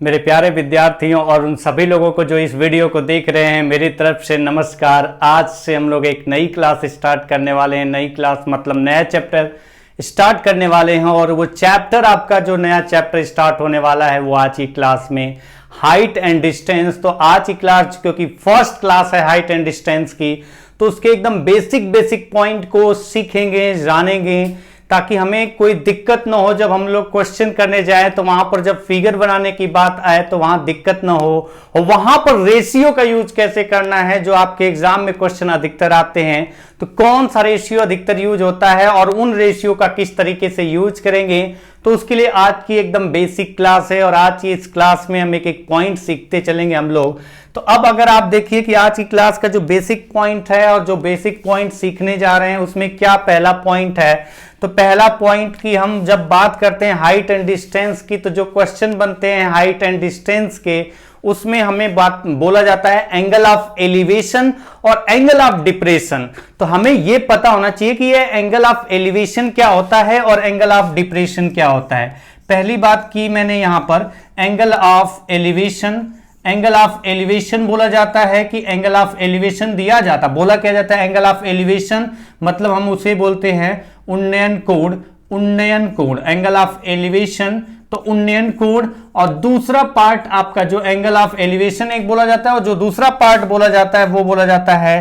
मेरे प्यारे विद्यार्थियों और उन सभी लोगों को जो इस वीडियो को देख रहे हैं, मेरी तरफ से नमस्कार। आज से हम लोग एक नई क्लास स्टार्ट करने वाले हैं। नई क्लास मतलब नया चैप्टर स्टार्ट करने वाले हैं और वो चैप्टर, आपका जो नया चैप्टर स्टार्ट होने वाला है वो आज की क्लास में हाइट एंड डिस्टेंस। तो आज की क्लास क्योंकि फर्स्ट क्लास है हाइट एंड डिस्टेंस की, तो उसके एकदम बेसिक पॉइंट को सीखेंगे, जानेंगे, ताकि हमें कोई दिक्कत ना हो। जब हम लोग क्वेश्चन करने जाए तो वहां पर जब फिगर बनाने की बात आए तो वहां दिक्कत ना हो। और वहां पर रेशियो का यूज कैसे करना है, जो आपके एग्जाम में क्वेश्चन अधिकतर आते हैं, तो कौन सा रेशियो अधिकतर यूज होता है और उन रेशियो का किस तरीके से यूज करेंगे, तो उसके लिए आज की एकदम बेसिक क्लास है। और आज की इस क्लास में हम एक एक पॉइंट सीखते चलेंगे हम लोग। तो अब अगर आप देखिए कि आज की क्लास का जो बेसिक पॉइंट है और जो बेसिक पॉइंट सीखने जा रहे हैं उसमें क्या पहला पॉइंट है, तो पहला पॉइंट की हम जब बात करते हैं हाइट एंड डिस्टेंस की, तो जो क्वेश्चन बनते हैं हाइट एंड डिस्टेंस के, उसमें हमें बात बोला जाता है एंगल ऑफ एलिवेशन और एंगल ऑफ डिप्रेशन। तो हमें यह पता होना चाहिए कि यह एंगल ऑफ एलिवेशन क्या होता है और एंगल ऑफ डिप्रेशन क्या होता है। पहली बात की मैंने यहां पर angle of elevation, angle of elevation बोला जाता है कि एंगल ऑफ एलिवेशन दिया जाता, बोला क्या जाता है एंगल ऑफ एलिवेशन, मतलब हम उसे बोलते हैं उन्नयन कोण। उन्नयन कोण एंगल ऑफ एलिवेशन, तो उन्नयन कोण। और दूसरा पार्ट आपका जो एंगल ऑफ एलिवेशन एक बोला जाता है और जो दूसरा पार्ट बोला जाता है वो बोला जाता है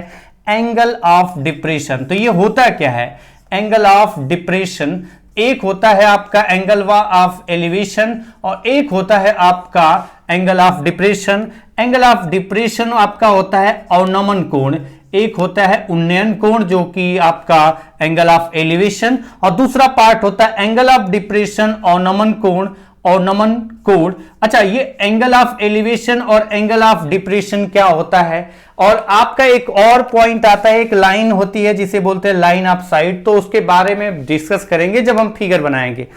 एंगल ऑफ डिप्रेशन। तो ये होता क्या है एंगल ऑफ डिप्रेशन? एक होता है आपका एंगल ऑफ एलिवेशन और एक होता है आपका angle of depression. Angle of depression आपका होता है अवनमन कोण, एक होता है उन्नयन कोण जो कि आपका एंगल ऑफ एलिवेशन, और दूसरा पार्ट होता है एंगल ऑफ डिप्रेशन अवनमन कोण, अवनमन कोण। अच्छा, ये एंगल ऑफ एलिवेशन और एंगल ऑफ डिप्रेशन क्या होता है? और आपका एक और पॉइंट आता है, एक लाइन होती है जिसे बोलते हैं लाइन ऑफ साइट, तो उसके बारे में डिस्कस करेंगे जब हम फिगर बनाएंगे।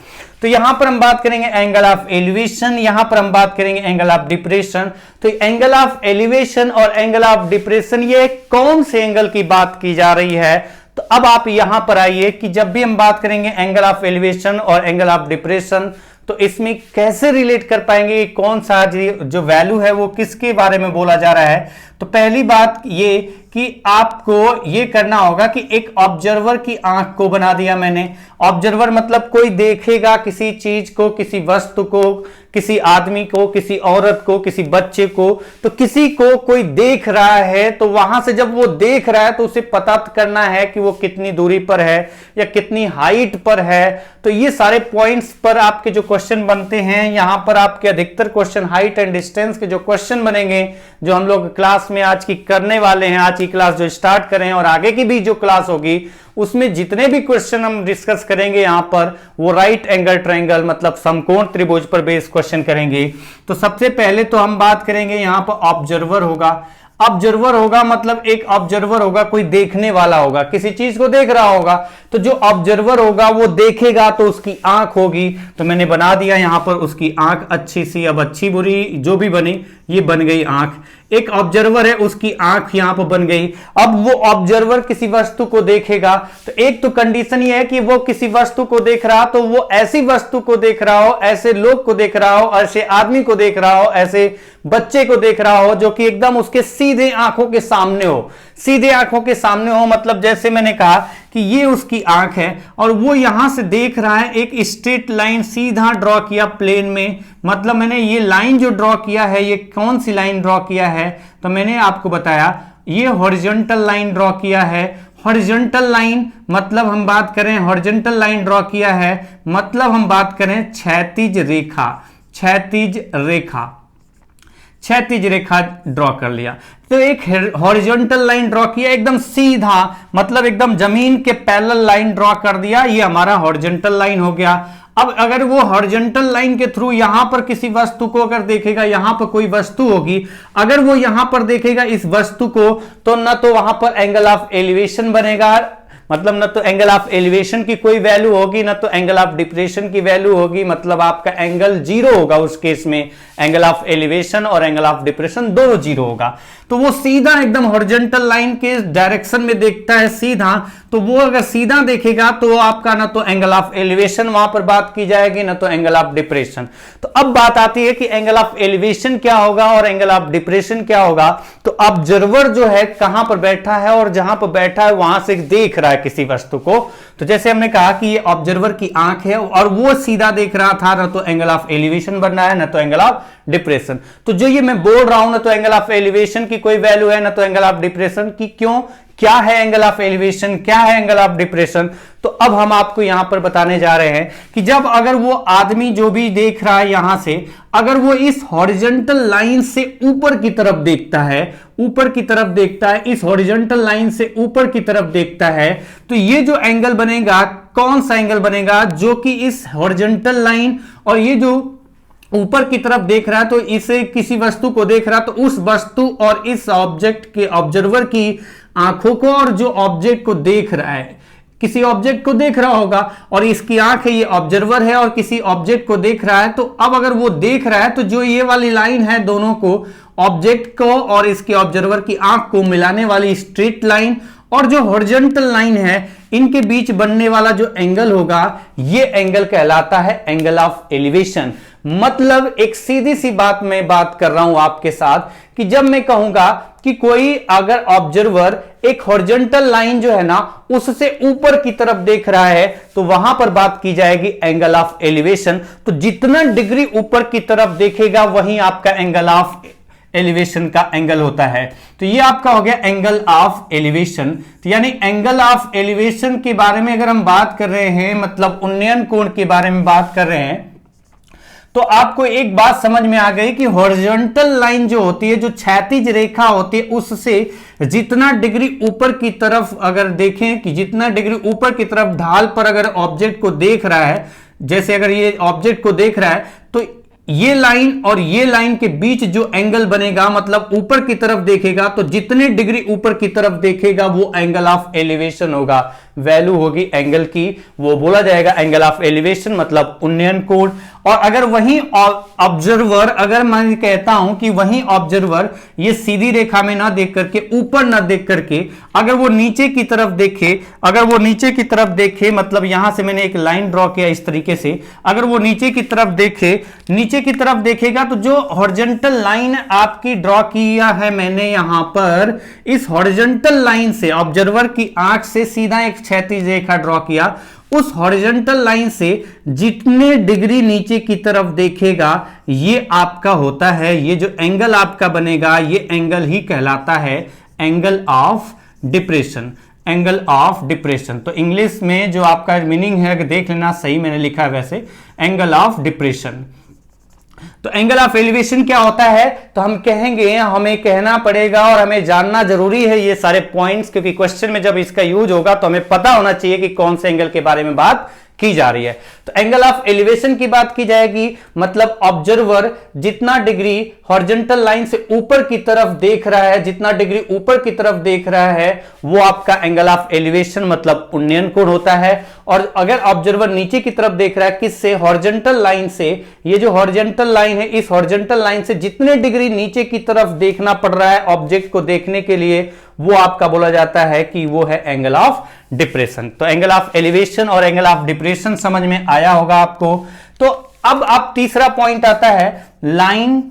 तो यहां पर हम बात करेंगे एंगल ऑफ एलिवेशन, यहां पर हम बात करेंगे एंगल ऑफ डिप्रेशन। तो एंगल ऑफ एलिवेशन और एंगल ऑफ डिप्रेशन, ये कौन से एंगल की बात की जा रही है? तो अब आप यहां पर आइए कि जब भी हम बात करेंगे एंगल ऑफ एलिवेशन और एंगल ऑफ डिप्रेशन, तो इसमें कैसे रिलेट कर पाएंगे, कौन सा जो वैल्यू है वो किसके बारे में बोला जा रहा है? तो पहली बात ये कि आपको ये करना होगा कि एक ऑब्जर्वर की आंख को बना दिया मैंने। ऑब्जर्वर मतलब कोई देखेगा किसी चीज को, किसी वस्तु को, किसी आदमी को, किसी औरत को, किसी बच्चे को, तो किसी को कोई देख रहा है, तो वहां से जब वो देख रहा है तो उसे पता करना है कि वो कितनी दूरी पर है या कितनी हाइट पर है। तो ये सारे पॉइंट्स पर आपके जो क्वेश्चन बनते हैं, यहां पर आपके अधिकतर क्वेश्चन हाइट एंड डिस्टेंस के जो क्वेश्चन बनेंगे, जो हम लोग क्लास में आज की करने वाले हैं, आज की क्लास जो स्टार्ट करें और आगे की भी जो क्लास होगी, उसमें जितने भी क्वेश्चन हम डिस्कस करेंगे यहां पर, वो राइट एंगल ट्रायंगल मतलब समकोण त्रिभुज पर बेस क्वेश्चन करेंगे। तो सबसे पहले तो हम बात करेंगे यहां पर ऑब्जर्वर होगा। ऑब्जर्वर होगा मतलब एक ऑब्जर्वर होगा, कोई देखने वाला होगा, किसी चीज को देख रहा होगा। तो जो ऑब्जर्वर होगा वो देखेगा तो उसकी आंख होगी। तो मैंने बना दिया यहां पर उसकी आंख अच्छी सी, अब अच्छी बुरी जो भी बनी, ये बन गई आंख। एक ऑब्जर्वर है, उसकी आंख यहां पर बन गई। अब वो ऑब्जर्वर किसी वस्तु को देखेगा, तो एक तो कंडीशन ये है कि वो किसी वस्तु को देख रहा, तो वो ऐसी वस्तु को देख रहा हो, ऐसे लोग को देख रहा हो, ऐसे आदमी को देख रहा हो, ऐसे बच्चे को देख रहा हो जो कि एकदम उसके सीधे आंखों के सामने हो। सीधे आंखों के सामने हो मतलब जैसे मैंने कहा कि ये उसकी आंख है और वो यहां से देख रहा है, एक स्ट्रेट लाइन सीधा ड्रॉ किया प्लेन में। मतलब मैंने ये लाइन जो ड्रॉ किया है, ये कौन सी लाइन ड्रॉ किया है? तो मैंने आपको बताया ये हॉरिजॉन्टल लाइन ड्रॉ किया है। हॉरिजॉन्टल लाइन मतलब हम बात करें, हॉरिजॉन्टल लाइन ड्रॉ किया है मतलब हम बात करें क्षैतिज रेखा। क्षैतिज रेखा, क्षैतिज रेखा ड्रॉ कर लिया। तो एक हॉरिजॉन्टल लाइन ड्रॉ किया एकदम सीधा, मतलब एकदम जमीन के पैरेलल लाइन ड्रॉ कर दिया, ये हमारा हॉरिजॉन्टल लाइन हो गया। अब अगर वो हॉरिजॉन्टल लाइन के थ्रू यहां पर किसी वस्तु को अगर देखेगा, यहां पर कोई वस्तु होगी, अगर वो यहां पर देखेगा इस वस्तु को, तो ना तो वहां पर एंगल ऑफ एलिवेशन बनेगा, मतलब ना तो एंगल ऑफ एलिवेशन की कोई वैल्यू होगी, ना तो एंगल ऑफ डिप्रेशन की वैल्यू होगी, मतलब आपका एंगल जीरो होगा उस केस में। एंगल ऑफ एलिवेशन और एंगल ऑफ डिप्रेशन दोनों जीरो होगा। तो वो सीधा एकदम हॉरिजॉन्टल लाइन के डायरेक्शन में देखता है सीधा, तो वो अगर सीधा देखेगा तो आपका ना तो एंगल ऑफ एलिवेशन वहां पर बात की जाएगी, ना तो एंगल ऑफ डिप्रेशन। तो अब बात आती है कि एंगल ऑफ एलिवेशन क्या होगा और एंगल ऑफ डिप्रेशन क्या होगा। तो ऑब्जर्वर जो है कहां पर बैठा है, और जहां पर बैठा है वहां से देख रहा है किसी वस्तु को। तो जैसे हमने कहा कि ये ऑब्जर्वर की आंख है और वो सीधा देख रहा था, ना तो एंगल ऑफ एलिवेशन बन रहा है, ना तो एंगल ऑफ डिप्रेशन। तो जो ये मैं बोल रहा हूं, ना तो एंगल ऑफ एलिवेशन की कोई वैल्यू है, ना तो एंगल ऑफ डिप्रेशन की। क्यों, क्या है एंगल ऑफ एलिवेशन, क्या है एंगल ऑफ डिप्रेशन? तो अब हम आपको यहां पर बताने जा रहे हैं कि जब अगर वो आदमी जो भी देख रहा है यहां से, अगर वो इस हॉरिजॉन्टल लाइन से ऊपर की तरफ देखता है, ऊपर की तरफ देखता है, इस हॉरिजॉन्टल लाइन से ऊपर की तरफ देखता है, तो ये जो एंगल बनेगा, कौन सा एंगल बनेगा? जो कि इस हॉरिजॉन्टल लाइन और ये जो ऊपर की तरफ देख रहा है, तो इसे किसी वस्तु को देख रहा है, तो उस वस्तु और इस ऑब्जेक्ट के ऑब्जर्वर की आंखों को, और जो ऑब्जेक्ट को देख रहा है, किसी ऑब्जेक्ट को देख रहा होगा और इसकी आंख है, ये ऑब्जर्वर है और किसी ऑब्जेक्ट को देख रहा है। तो अब अगर वो देख रहा है तो जो ये वाली लाइन है, दोनों को, ऑब्जेक्ट को और इसके ऑब्जर्वर की आंख को मिलाने वाली स्ट्रेट लाइन और जो हॉरिजॉन्टल लाइन है, इनके बीच बनने वाला जो एंगल होगा, ये एंगल कहलाता है एंगल ऑफ एलिवेशन। मतलब एक सीधी सी बात मैं बात कर रहा हूं आपके साथ कि जब मैं कहूंगा कि कोई अगर ऑब्जर्वर एक हॉरिजॉन्टल लाइन जो है ना उससे ऊपर की तरफ देख रहा है, तो वहां पर बात की जाएगी एंगल ऑफ एलिवेशन। तो जितना डिग्री ऊपर की तरफ देखेगा वहीं आपका एंगल ऑफ एलिवेशन का एंगल होता है। तो ये आपका हो गया एंगल ऑफ एलिवेशन। तो यानी एंगल ऑफ एलिवेशन के बारे में अगर हम बात कर रहे हैं, मतलब उन्नयन कोण के बारे में बात कर रहे हैं, तो आपको एक बात समझ में आ गई कि हॉरिजॉन्टल लाइन जो होती है, जो क्षैतिज रेखा होती है, उससे जितना डिग्री ऊपर की तरफ अगर देखें, कि जितना डिग्री ऊपर की तरफ ढाल पर अगर ऑब्जेक्ट को देख रहा है, जैसे अगर ये ऑब्जेक्ट को देख रहा है, तो ये लाइन और ये लाइन के बीच जो एंगल बनेगा, मतलब ऊपर की तरफ देखेगा, तो जितने डिग्री ऊपर की तरफ देखेगा वो एंगल ऑफ एलिवेशन होगा, वैल्यू होगी एंगल की, वो बोला जाएगा एंगल ऑफ एलिवेशन, मतलब उन्नयन कोण। और अगर वही ऑब्जर्वर, अगर मैं कहता हूं कि वही ऑब्जर्वर ये सीधी रेखा में ना देख करके, ऊपर ना देख करके, अगर वो नीचे की तरफ देखे, अगर वो नीचे की तरफ देखे, मतलब यहां से मैंने एक लाइन ड्रॉ किया इस तरीके से, अगर वो नीचे की तरफ देखे, नीचे की तरफ देखेगा, तो जो हॉरिजॉन्टल लाइन आपकी ड्रॉ किया है मैंने यहां पर, इस हॉरिजॉन्टल लाइन से, ऑब्जर्वर की आंख से सीधा एक क्षैतिज रेखा ड्रॉ किया, उस हॉरिजॉन्टल लाइन से जितने डिग्री नीचे की तरफ देखेगा, ये आपका होता है, ये जो एंगल आपका बनेगा, ये एंगल ही कहलाता है angle of depression, angle of depression. तो इंग्लिश में जो आपका मीनिंग है, देख लेना, सही मैंने लिखा है वैसे, एंगल ऑफ डिप्रेशन। तो एंगल ऑफ एलिवेशन क्या होता है, तो हम कहेंगे, हमें कहना पड़ेगा और हमें जानना जरूरी है ये सारे पॉइंट्स, क्योंकि क्वेश्चन में जब इसका यूज होगा तो हमें पता होना चाहिए कि कौन से एंगल के बारे में बात की जा रही है। तो एंगल ऑफ एलिवेशन की बात की जाएगी, मतलब ऑब्जर्वर जितना डिग्री हॉरिजॉन्टल लाइन से ऊपर की तरफ देख रहा है, जितना डिग्री ऊपर की तरफ देख रहा है, वो आपका एंगल ऑफ एलिवेशन, मतलब उन्नयन कोण होता है। और अगर ऑब्जर्वर नीचे की तरफ देख रहा है, किससे? हॉरिजॉन्टल लाइन से। ये जो हॉरिजॉन्टल लाइन है, इस हॉरिजॉन्टल लाइन से जितने डिग्री नीचे की तरफ देखना पड़ रहा है ऑब्जेक्ट को देखने के लिए, वो आपका बोला जाता है कि वो है एंगल ऑफ डिप्रेशन। तो एंगल ऑफ एलिवेशन और एंगल ऑफ डिप्रेशन समझ में आया होगा आपको। तो अब आप तीसरा पॉइंट आता है line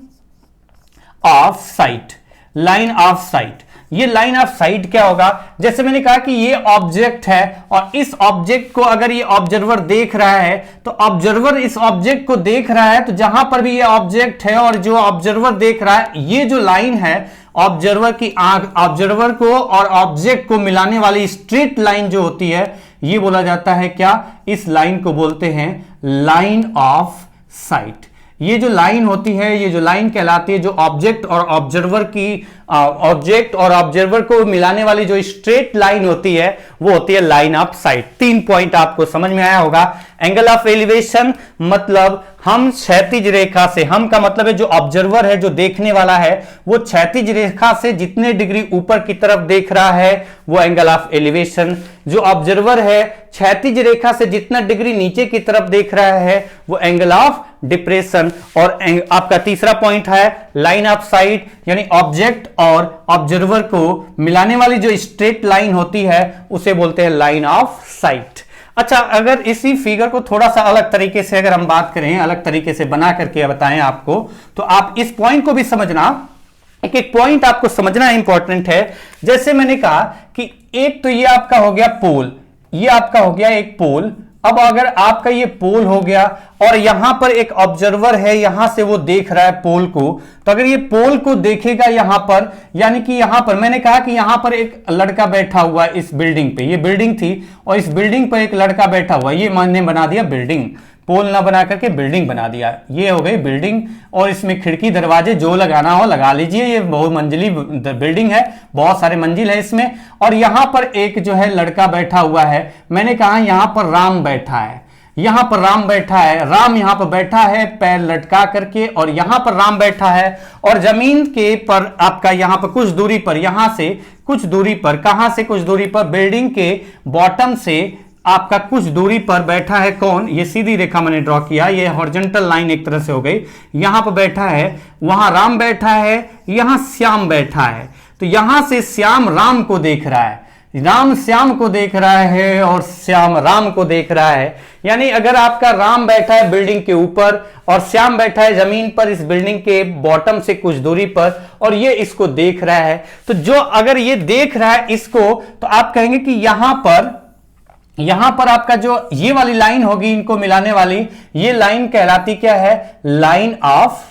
of site. Line of site, ये लाइन ऑफ साइट क्या होगा? जैसे मैंने कहा कि ये ऑब्जेक्ट है और इस ऑब्जेक्ट को अगर ये ऑब्जर्वर देख रहा है, तो ऑब्जर्वर इस ऑब्जेक्ट को देख रहा है, तो जहां पर भी ये ऑब्जेक्ट है और जो ऑब्जर्वर देख रहा है, ये जो लाइन है ऑब्जर्वर की आंख, ऑब्जर्वर को और ऑब्जेक्ट को मिलाने वाली स्ट्रेट लाइन जो होती है, ये बोला जाता है क्या? इस लाइन को बोलते हैं लाइन ऑफ साइट। ये जो लाइन होती है, ये जो लाइन कहलाती है, जो ऑब्जेक्ट और ऑब्जर्वर की, ऑब्जेक्ट और ऑब्जर्वर को मिलाने वाली जो स्ट्रेट लाइन होती है, वो होती है लाइन ऑफ साइट। 3 पॉइंट आपको समझ में आया होगा। एंगल ऑफ एलिवेशन मतलब हम क्षैतिज रेखा से, हम का मतलब है जो ऑब्जर्वर है, जो देखने वाला है, वो क्षैतिज रेखा से जितने डिग्री ऊपर की तरफ देख रहा है वो एंगल ऑफ एलिवेशन, जो ऑब्जर्वर है क्षैतिज रेखा से जितना डिग्री नीचे की तरफ देख रहा है वो एंगल ऑफ डिप्रेशन। और आपका तीसरा पॉइंट है लाइन ऑफ साइट, यानी ऑब्जेक्ट और ऑब्जर्वर को मिलाने वाली जो स्ट्रेट लाइन होती है उसे बोलते हैं लाइन ऑफ साइट। अच्छा, अगर इसी फिगर को थोड़ा सा अलग तरीके से अगर हम बात करें, अलग तरीके से बना करके बताएं आपको, तो आप इस पॉइंट को भी समझना, एक एक पॉइंट आपको समझना इंपॉर्टेंट है। जैसे मैंने कहा कि एक तो ये आपका हो गया पोल, ये आपका हो गया एक पोल। अब अगर आपका ये पोल हो गया और यहां पर एक ऑब्जर्वर है, यहां से वो देख रहा है पोल को, तो अगर ये पोल को देखेगा यहां पर, यानी कि यहां पर मैंने कहा कि यहां पर एक लड़का बैठा हुआ है इस बिल्डिंग पे, ये बिल्डिंग थी और इस बिल्डिंग पर एक लड़का बैठा हुआ, ये मैंने बना दिया बिल्डिंग, पोल ना बना करके बिल्डिंग बना दिया, ये हो गई बिल्डिंग। और इसमें खिड़की दरवाजे जो लगाना हो लगा लीजिए, ये बहुमंजिली बिल्डिंग है, बहुत सारे मंजिल है इसमें। और यहां पर एक जो है लड़का बैठा हुआ है, मैंने कहा यहां पर राम बैठा है, यहां पर राम बैठा है, राम यहां पर बैठा है पैर लटका करके, और यहां पर राम बैठा है। और जमीन के पर आपका यहां पर कुछ दूरी पर, यहां से कुछ दूरी पर, कहां से कुछ दूरी पर, बिल्डिंग के बॉटम से आपका कुछ दूरी पर बैठा है कौन, ये सीधी रेखा मैंने ड्रॉ किया, ये हॉरिजॉन्टल लाइन एक तरह से हो गई, यहां पर बैठा है, वहां राम बैठा है, यहां श्याम बैठा है। तो यहां से श्याम राम को देख रहा है, राम श्याम को देख रहा है और श्याम राम को देख रहा है। यानी अगर आपका राम बैठा है बिल्डिंग के ऊपर और श्याम बैठा है जमीन पर इस बिल्डिंग के बॉटम से कुछ दूरी पर, और ये इसको देख रहा है, तो जो अगर ये देख रहा है इसको, तो आप कहेंगे कि यहां पर आपका जो ये वाली लाइन होगी इनको मिलाने वाली, ये लाइन कहलाती क्या है, line of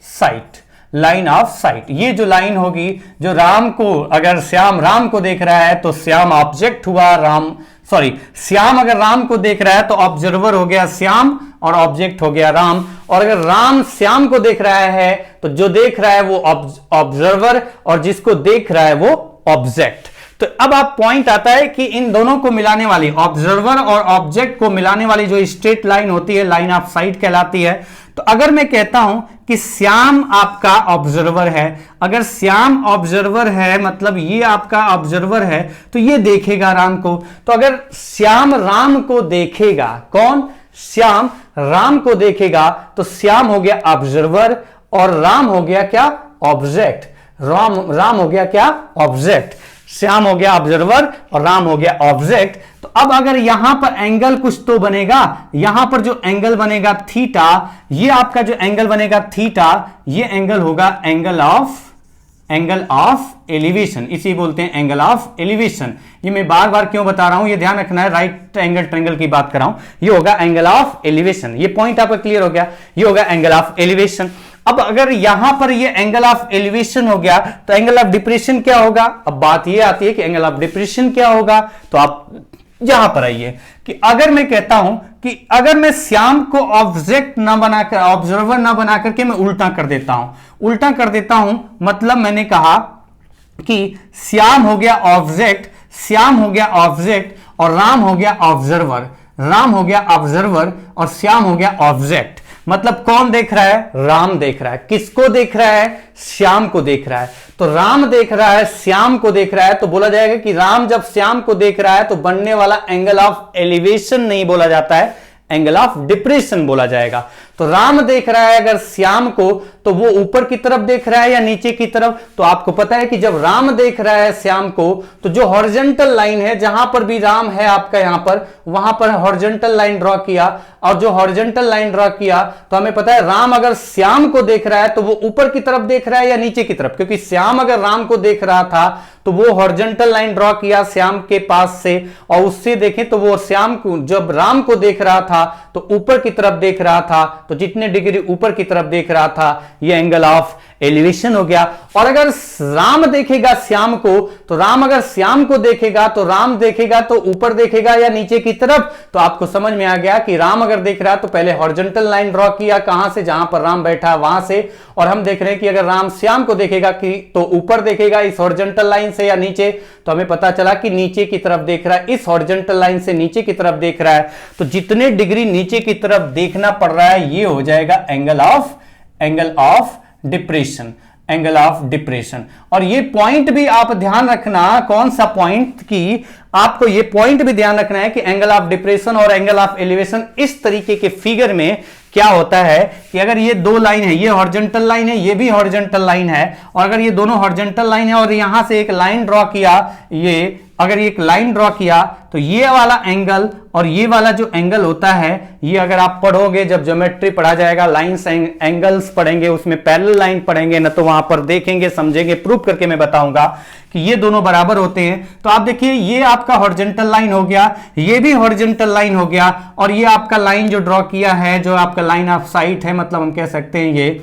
site, line of site. ये जो लाइन होगी, जो राम को, अगर श्याम राम को देख रहा है तो श्याम ऑब्जेक्ट हुआ, श्याम अगर राम को देख रहा है तो ऑब्जर्वर हो गया श्याम और ऑब्जेक्ट हो गया राम। और अगर राम श्याम को देख रहा है तो जो देख रहा है वो ऑब्जर्वर और जिसको देख रहा है वो ऑब्जेक्ट। तो अब आप पॉइंट आता है कि इन दोनों को मिलाने वाली, ऑब्जर्वर और ऑब्जेक्ट को मिलाने वाली जो स्ट्रेट लाइन होती है लाइन ऑफ साइट कहलाती है। तो अगर मैं कहता हूं कि श्याम आपका ऑब्जर्वर है, अगर श्याम ऑब्जर्वर है मतलब ये आपका ऑब्जर्वर है, तो ये देखेगा राम को। तो अगर श्याम राम को देखेगा, कौन, श्याम राम को देखेगा, तो श्याम हो गया ऑब्जर्वर और राम हो गया क्या, ऑब्जेक्ट। राम हो गया क्या, ऑब्जेक्ट। श्याम हो गया ऑब्जर्वर और राम हो गया ऑब्जेक्ट। तो अब अगर यहां पर एंगल कुछ तो बनेगा, यहां पर जो एंगल बनेगा थीटा, ये आपका जो एंगल बनेगा थीटा, ये एंगल होगा एंगल ऑफ एलिवेशन, इसी बोलते हैं एंगल ऑफ एलिवेशन। ये मैं बार बार क्यों बता रहा हूं, ये ध्यान रखना है, राइट एंगल ट्रायंगल की बात कर रहा हूं, ये होगा एंगल ऑफ एलिवेशन। ये पॉइंट आपका क्लियर हो गया, ये होगा एंगल ऑफ एलिवेशन। अब अगर यहां पर ये एंगल ऑफ एलिवेशन हो गया तो एंगल ऑफ डिप्रेशन क्या होगा। अब बात ये आती है कि एंगल ऑफ डिप्रेशन क्या होगा, तो आप यहां पर आइए कि अगर मैं कहता हूं कि अगर मैं श्याम को ऑब्जेक्ट ना बनाकर, ऑब्जर्वर ना बना करके मैं उल्टा कर देता हूं, मतलब मैंने कहा कि श्याम हो गया ऑब्जेक्ट, श्याम हो गया ऑब्जेक्ट और राम हो गया ऑब्जर्वर, राम हो गया ऑब्जर्वर और श्याम हो गया ऑब्जेक्ट। मतलब कौन देख रहा है, राम देख रहा है। किसको देख रहा है, श्याम को देख रहा है। तो राम देख रहा है, श्याम को देख रहा है, तो बोला जाएगा कि राम जब श्याम को देख रहा है तो बनने वाला एंगल ऑफ एलिवेशन नहीं बोला जाता है, एंगल ऑफ डिप्रेशन बोला जाएगा। तो राम देख रहा है अगर श्याम को, तो वो ऊपर की तरफ देख रहा है या नीचे की तरफ। तो आपको पता है कि जब राम देख रहा है श्याम को, तो जो हॉरिजॉन्टल लाइन है, जहां पर भी राम है आपका यहां पर, वहां पर हॉरिजॉन्टल लाइन ड्रॉ किया, और जो हॉरिजॉन्टल लाइन ड्रॉ किया तो हमें पता है राम अगर श्याम को देख रहा है तो वो ऊपर की तरफ देख रहा है या नीचे की तरफ, क्योंकि श्याम अगर राम को देख रहा था तो वो हॉरिजॉन्टल लाइन ड्रॉ किया श्याम के पास से, और उससे देखें तो वो श्याम को, जब राम को देख रहा था तो ऊपर की तरफ देख रहा था, तो जितने डिग्री ऊपर की तरफ देख रहा था ये एंगल ऑफ एलिवेशन हो गया। और अगर राम देखेगा श्याम को, तो राम अगर श्याम को देखेगा तो राम देखेगा तो ऊपर देखेगा या नीचे की तरफ, तो आपको समझ में आ गया कि राम अगर देख रहा है तो पहले हॉरिजॉन्टल लाइन ड्रॉ किया, कहां से, जहां पर राम बैठा है वहां से। और हम देख रहे हैं कि अगर राम श्याम को देखेगा कि तो ऊपर देखेगा इस हॉरिजॉन्टल लाइन से या नीचे, तो हमें पता चला कि नीचे की तरफ देख रहा है, इस हॉरिजॉन्टल लाइन से नीचे की तरफ देख रहा है। तो जितने डिग्री नीचे की तरफ देखना पड़ रहा है ये हो जाएगा angle of depression, angle of depression. और ये पॉइंट भी आप ध्यान रखना, कौन सा पॉइंट, की आपको ये पॉइंट भी ध्यान रखना है कि एंगल ऑफ डिप्रेशन और एंगल ऑफ एलिवेशन इस तरीके के फिगर में क्या होता है कि अगर ये दो लाइन है, ये हॉरिजॉन्टल लाइन है, ये भी हॉरिजॉन्टल लाइन है, और अगर ये दोनों हॉरिजॉन्टल लाइन है और यहां से एक लाइन ड्रॉ किया, ये अगर एक लाइन ड्रॉ किया तो ये वाला एंगल और ये वाला जो एंगल होता है, ये अगर आप पढ़ोगे, जब ज्योमेट्री पढ़ा जाएगा, लाइंस एंगल्स पढ़ेंगे, उसमें पैरेलल लाइन पढ़ेंगे ना, तो वहां पर देखेंगे, समझेंगे, प्रूव करके मैं बताऊंगा कि ये दोनों बराबर होते हैं। तो आप देखिए ये आपका हॉरिजॉन्टल लाइन हो गया, ये भी हॉरिजॉन्टल लाइन हो गया, और ये आपका लाइन जो ड्रॉ किया है, जो आपका लाइन ऑफ साइट है, मतलब हम कह सकते हैं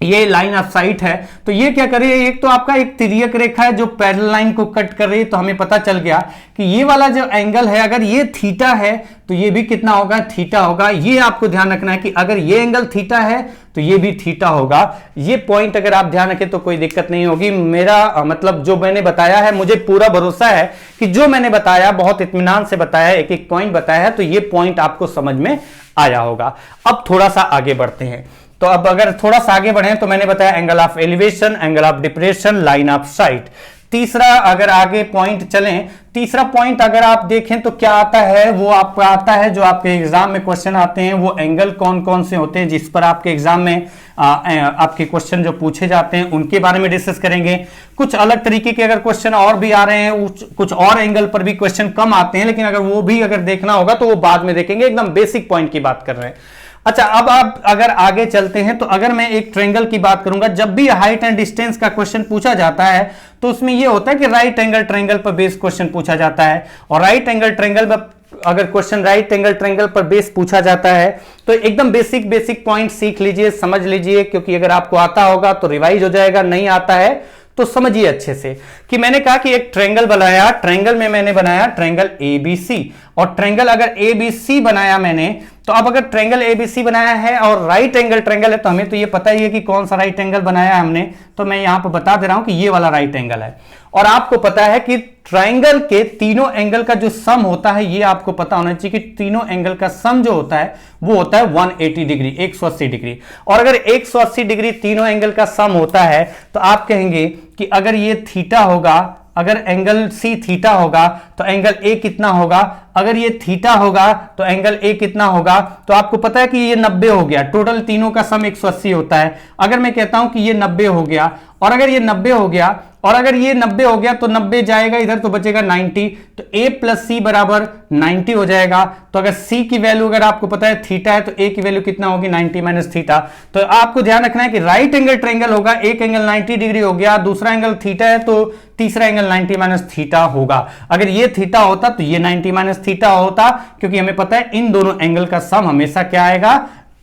ये लाइन ऑफ साइट है। तो ये क्या करे, एक तो आपका एक तिर्यक रेखा है जो पैरेलल लाइन को कट कर रही है। तो हमें पता चल गया कि ये वाला जो एंगल है, अगर ये थीटा है तो ये भी कितना होगा, थीटा होगा। ये आपको ध्यान रखना है कि अगर ये एंगल थीटा है तो ये भी थीटा होगा। ये पॉइंट अगर आप ध्यान रखें तो कोई दिक्कत नहीं होगी। मेरा मतलब जो मैंने बताया है, मुझे पूरा भरोसा है कि जो मैंने बताया बहुत इत्मीनान से बताया, एक एक पॉइंट बताया है, तो ये पॉइंट आपको समझ में आया होगा। अब थोड़ा सा आगे बढ़ते हैं। तो अब अगर थोड़ा सा आगे बढ़े तो मैंने बताया angle of elevation, angle of depression, line of site. तीसरा अगर आगे पॉइंट चलें, तीसरा पॉइंट अगर आप देखें तो क्या आता है, वो आपका आता है जो आपके एग्जाम में क्वेश्चन आते हैं, वो एंगल कौन कौन से होते हैं जिस पर आपके एग्जाम में आपके क्वेश्चन जो पूछे जाते हैं उनके बारे में डिस्कस करेंगे। कुछ अलग तरीके के अगर क्वेश्चन और भी आ रहे हैं, कुछ और एंगल पर भी क्वेश्चन कम आते हैं, लेकिन अगर वो भी अगर देखना होगा तो वो बाद में देखेंगे। एकदम बेसिक पॉइंट की बात कर रहे हैं। अच्छा, अब आप अगर आगे चलते हैं तो अगर मैं एक ट्रायंगल की बात करूंगा, जब भी हाइट एंड डिस्टेंस का क्वेश्चन पूछा जाता है तो उसमें यह होता है कि राइट एंगल ट्रायंगल पर बेस क्वेश्चन पूछा जाता है। और राइट एंगल ट्रायंगल पर अगर क्वेश्चन राइट एंगल ट्रायंगल पर बेस पूछा जाता है तो एकदम बेसिक पॉइंट सीख लीजिए, समझ लीजिए, क्योंकि अगर आपको आता होगा तो रिवाइज हो जाएगा, नहीं आता है तो समझिए अच्छे से कि मैंने कहा कि एक ट्रायंगल बनाया, ट्रायंगल में मैंने बनाया ट्रायंगल एबीसी। और ट्रायंगल अगर एबीसी बनाया मैंने, तो अब अगर ट्रायंगल एबीसी बनाया है और राइट एंगल ट्रायंगल है, तो हमें तो ये पता ही है कि कौन सा राइट एंगल बनाया है हमने। तो मैं यहां पर बता दे रहा हूं कि ये वाला राइट एंगल है। और आपको पता है कि ट्रायंगल के तीनों एंगल का जो सम होता है, ये आपको पता होना चाहिए कि तीनों एंगल का सम जो होता है वो होता है 180 डिग्री, 180 डिग्री। और अगर 180 डिग्री तीनों एंगल का सम होता है तो आप कहेंगे कि अगर ये थीटा होगा, अगर एंगल सी थीटा होगा तो एंगल ए कितना होगा, अगर ये थीटा होगा तो एंगल ए कितना होगा। तो आपको पता है कि ये 90 हो गया, टोटल तीनों का सम 180 होता है। अगर मैं कहता हूं कि ये 90 हो गया, और अगर ये 90 हो गया, और अगर ये 90 हो गया तो 90 जाएगा इधर तो बचेगा 90, तो a प्लस सी बराबर 90 हो जाएगा। तो अगर c की वैल्यू अगर आपको पता है थीटा है तो a की वैल्यू कितना होगी, 90 माइनस थीटा। तो आपको ध्यान रखना है कि राइट एंगल ट्रायंगल होगा, एक एंगल 90 डिग्री हो गया, दूसरा एंगल थीटा है तो तीसरा एंगल 90 माइनस थीटा होगा। अगर ये थीटा होता तो ये 90 माइनस थीटा होता, क्योंकि हमें पता है इन दोनों एंगल का सम हमेशा क्या आएगा,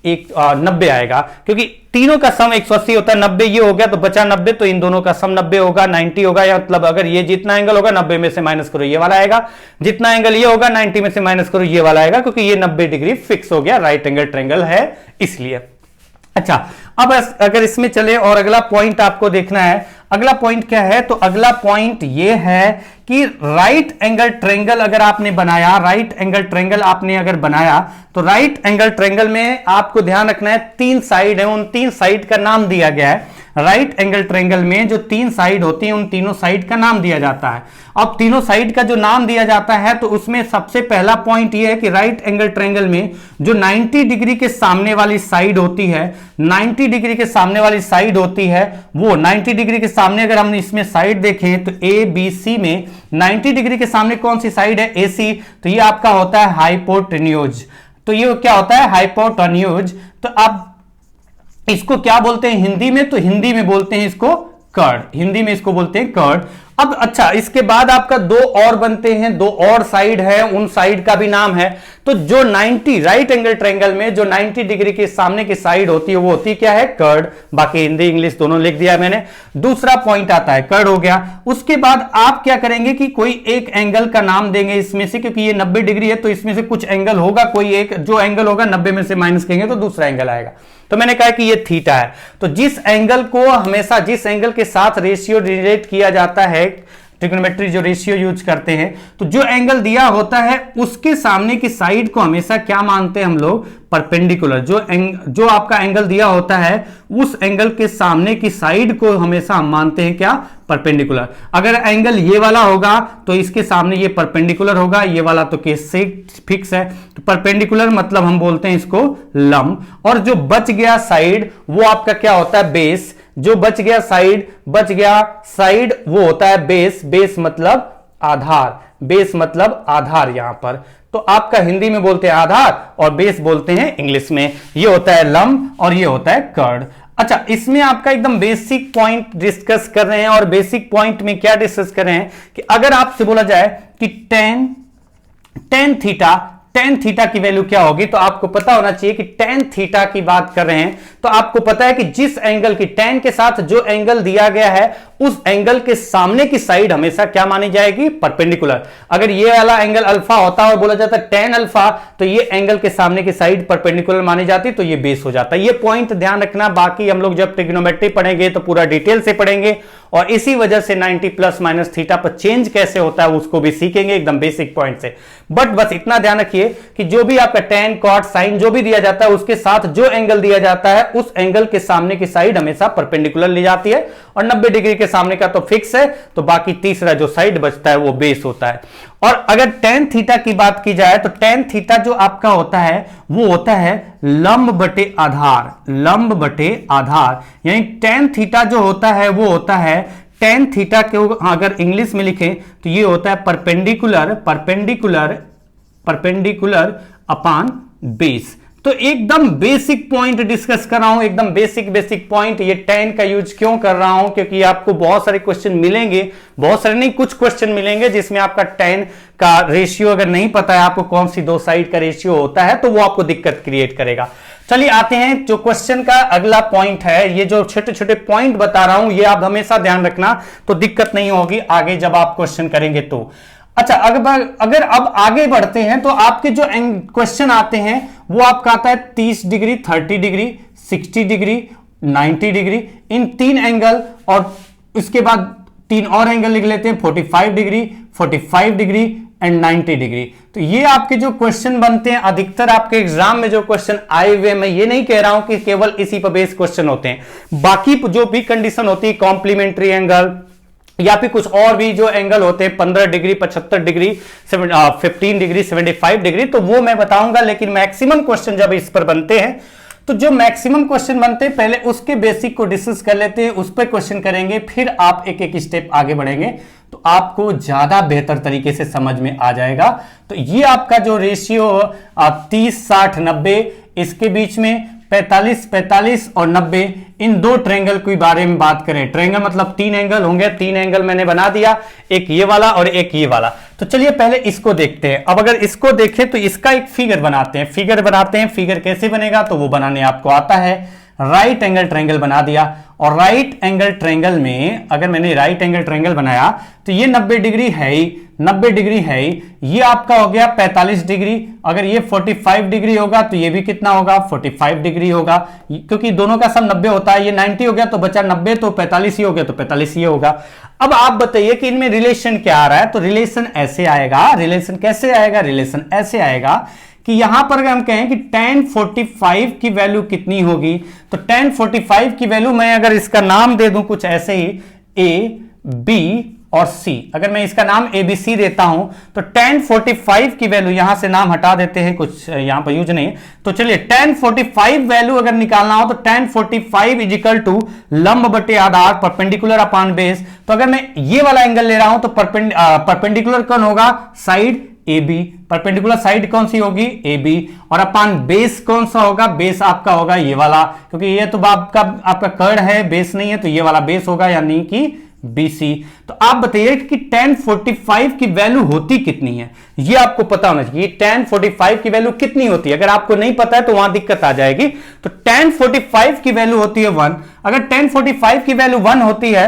90 आएगा, क्योंकि तीनों का सम 180 होता है। 90 ये हो गया तो बचा 90, तो इन दोनों का सम 90 होगा, 90 होगा। या मतलब अगर ये जितना एंगल होगा 90 में से माइनस करो ये वाला आएगा, जितना एंगल ये होगा 90 में से माइनस करो ये वाला आएगा, क्योंकि ये 90 डिग्री फिक्स हो गया, राइट एंगल ट्रायंगल है इसलिए। अच्छा, अब अगर इसमें चले और अगला पॉइंट आपको देखना है, अगला पॉइंट क्या है, तो अगला पॉइंट ये है कि राइट एंगल ट्रायंगल अगर आपने बनाया, राइट एंगल ट्रायंगल आपने अगर बनाया, तो राइट एंगल ट्रायंगल में आपको ध्यान रखना है 3 साइड है, उन 3 साइड का नाम दिया गया है। राइट एंगल ट्रायंगल में जो 3 साइड होती हैं उन तीनों साइड का नाम दिया जाता है। अब तीनों साइड का जो नाम दिया जाता है तो उसमें सबसे पहला पॉइंट यह है कि राइट एंगल ट्रायंगल में जो 90 डिग्री के सामने वाली साइड होती है, 90 डिग्री के सामने वाली साइड होती है, वो 90 डिग्री के सामने अगर हम इसमें साइड देखें तो ए बी सी में 90 डिग्री के सामने कौन सी साइड है, ए सी, तो ये आपका होता है हाइपोटेन्यूज। तो ये क्या होता है, हाइपोटेन्यूज। तो आप इसको क्या बोलते हैं हिंदी में, तो हिंदी में बोलते हैं इसको कर्ड, हिंदी में इसको बोलते हैं कर्ड। अब अच्छा, इसके बाद आपका दो और बनते हैं, दो और साइड है, उन साइड का भी नाम है। तो जो 90 राइट एंगल ट्रायंगल में जो 90 डिग्री के सामने की साइड होती है वो होती क्या है, कर्ड। बाकी हिंदी इंग्लिश दोनों लिख दिया मैंने। दूसरा पॉइंट आता है कर्ड हो गया। उसके बाद आप क्या करेंगे कि कोई एक एंगल का नाम देंगे इसमें से, क्योंकि ये 90 डिग्री है तो इसमें से कुछ एंगल होगा, कोई एक जो एंगल होगा 90 में से माइनस करेंगे तो दूसरा एंगल आएगा। तो मैंने कहा कि ये थीटा है। तो जिस एंगल को हमेशा जिस एंगल के साथ रेशियो रिलेट किया जाता है, ट्रिग्नोमेट्री जो रेशियो यूज करते हैं, तो जो एंगल दिया होता है उसके सामने की साइड को हमेशा क्या मानते हैं हम लोग, परपेंडिकुलर। जो आपका एंगल दिया होता है उस एंगल के सामने की साइड को हमेशा हम मानते हैं क्या, परपेंडिकुलर। अगर एंगल ये वाला होगा तो इसके सामने ये परपेंडिकुलर होगा, ये वाला तो केस से फिक्स है। तो परपेंडिकुलर मतलब हम बोलते हैं इसको लंब। और जो बच गया साइड वो आपका क्या होता है, बेस। जो बच गया साइड वो होता है बेस। बेस मतलब आधार, बेस मतलब आधार यहां पर। तो आपका हिंदी में बोलते हैं आधार और बेस बोलते हैं इंग्लिश में। ये होता है लंब और ये होता है कर्ड। अच्छा, इसमें आपका एकदम बेसिक पॉइंट डिस्कस कर रहे हैं। और बेसिक पॉइंट में क्या डिस्कस कर रहे हैं कि अगर आपसे बोला जाए कि टेन थीटा की वैल्यू क्या होगी, तो आपको पता होना चाहिए कि टेन थीटा की बात कर रहे हैं तो आपको पता है कि जिस एंगल की टेन के साथ जो एंगल दिया गया है उस एंगल के सामने की साइड हमेशा क्या मानी जाएगी, परपेंडिकुलर। अगर ये वाला एंगल अल्फा होता है और बोला जाता है टेन अल्फा, तो ये एंगल के सामने की साइड परपेंडिकुलर मानी जाती, तो ये बेस हो जाता है। ये पॉइंट ध्यान रखना। बाकी हम लोग जब ट्रिग्नोमेट्री पढ़ेंगे तो पूरा डिटेल से पढ़ेंगे और इसी वजह से 90 प्लस माइनस थीटा पर चेंज कैसे होता है उसको भी सीखेंगे एकदम बेसिक पॉइंट से। बट बस इतना ध्यान रखिए कि जो भी आपका टेन कॉट साइन जो भी दिया जाता है उसके साथ जो एंगल दिया जाता है उस एंगल के सामने की साइड हमेशा परपेंडिकुलर ली जाती है। और 90 डिग्री के सामने का तो फिक्स है, तो बाकी तीसरा जो साइड बचता है वो बेस होता है। और अगर टेन थीटा की बात की जाए तो टेन थीटा जो आपका होता है वो होता है लंब बटे आधार। लंब बटे आधार यानी टेन थीटा जो होता है वो होता है टेन थीटा के अगर इंग्लिश में लिखें तो ये होता है परपेंडिकुलर अपॉन बेस। तो एकदम बेसिक पॉइंट डिस्कस कर रहा हूं, एकदम बेसिक पॉइंट। ये टेन का यूज क्यों कर रहा हूं, क्योंकि आपको बहुत सारे क्वेश्चन मिलेंगे, बहुत सारे नहीं कुछ क्वेश्चन मिलेंगे जिसमें आपका टेन का रेशियो अगर नहीं पता है आपको कौन सी दो साइड का रेशियो होता है तो वो आपको दिक्कत क्रिएट करेगा। चलिए आते हैं जो क्वेश्चन का अगला पॉइंट है। ये जो छोटे छोटे पॉइंट बता रहा हूं ये आप हमेशा ध्यान रखना, तो दिक्कत नहीं होगी आगे जब आप क्वेश्चन करेंगे तो। अच्छा, अगर अब आगे बढ़ते हैं तो आपके जो क्वेश्चन आते हैं वो आपका आता है 30 डिग्री, 30 डिग्री, 60 डिग्री, 90 डिग्री, इन तीन एंगल। और इसके बाद तीन और एंगल लिख लेते हैं 45 डिग्री, 45 डिग्री एंड 90 डिग्री। तो ये आपके जो क्वेश्चन बनते हैं अधिकतर आपके एग्जाम में जो क्वेश्चन आए हुए, मैं ये नहीं कह रहा हूं कि केवल इसी पर बेस्ड क्वेश्चन होते हैं, बाकी जो भी कंडीशन होती है कॉम्प्लीमेंट्री एंगल या फिर कुछ और भी जो एंगल होते हैं 15 डिग्री, 75 डिग्री, 15 डिग्री, 75 डिग्री, तो वो मैं बताऊंगा। लेकिन मैक्सिमम क्वेश्चन जब इस पर बनते हैं तो जो मैक्सिमम क्वेश्चन बनते हैं पहले उसके बेसिक को डिस्कस कर लेते हैं, उस पर क्वेश्चन करेंगे, फिर आप एक एक स्टेप आगे बढ़ेंगे तो आपको ज्यादा बेहतर तरीके से समझ में आ जाएगा। तो ये आपका जो रेशियो 30, 60, 90, इसके बीच में 45, 45 और 90, इन दो ट्रायंगल के बारे में बात करें। ट्रायंगल मतलब तीन एंगल होंगे, तीन एंगल मैंने बना दिया, एक ये वाला और एक ये वाला। तो चलिए पहले इसको देखते हैं। अब अगर इसको देखें तो इसका एक फिगर बनाते हैं। फिगर कैसे बनेगा तो वो बनाने आपको आता है। राइट एंगल ट्रायंगल बना दिया और राइट एंगल ट्रायंगल में अगर मैंने राइट एंगल ट्रायंगल बनाया तो ये 90 डिग्री है ही, 90 डिग्री है ही, ये आपका हो गया 45 डिग्री। अगर ये 45 डिग्री होगा तो ये भी कितना होगा, 45 डिग्री होगा, क्योंकि दोनों का सम 90 होता है। ये 90 हो गया तो बचा 90, तो 45 ही हो गया तो 45 ही होगा। अब आप बताइए कि इनमें रिलेशन क्या आ रहा है, तो रिलेशन ऐसे आएगा। रिलेशन कैसे आएगा, रिलेशन ऐसे आएगा कि यहां पर अगर हम कहें कि tan 45 की वैल्यू कितनी होगी, तो tan 45 की वैल्यू मैं अगर इसका नाम दे दूं कुछ ऐसे ही A, B और C, अगर मैं इसका नाम ABC देता हूं तो tan 45 की वैल्यू, यहां से नाम हटा देते हैं, कुछ यहां पर यूज नहीं है, तो चलिए tan 45 वैल्यू अगर निकालना हो तो tan 45 इज इक्वल टू लंब बटे आधार परपेंडिकुलर अपॉन बेस। तो अगर मैं ये वाला एंगल ले रहा हूं तो परपेंडिकुलर कौन होगा, साइड AB, परपेंडिकुलर साइड कौन सी होगी, AB, और अपान बेस कौन सा होगा, बेस आपका होगा ये वाला, क्योंकि ये तो आपका कर्ड है, बेस नहीं है, तो ये वाला बेस होगा यानी कि BC। तो आप बताइए कि tan 45 की वैल्यू होती कितनी है, ये आपको पता होना चाहिए। tan 45 की वैल्यू कितनी होती है, अगर आपको नहीं पता है तो वहां दिक्कत आ जाएगी। तो tan 45 की वैल्यू होती है 1। अगर tan 45 की वैल्यू 1 होती है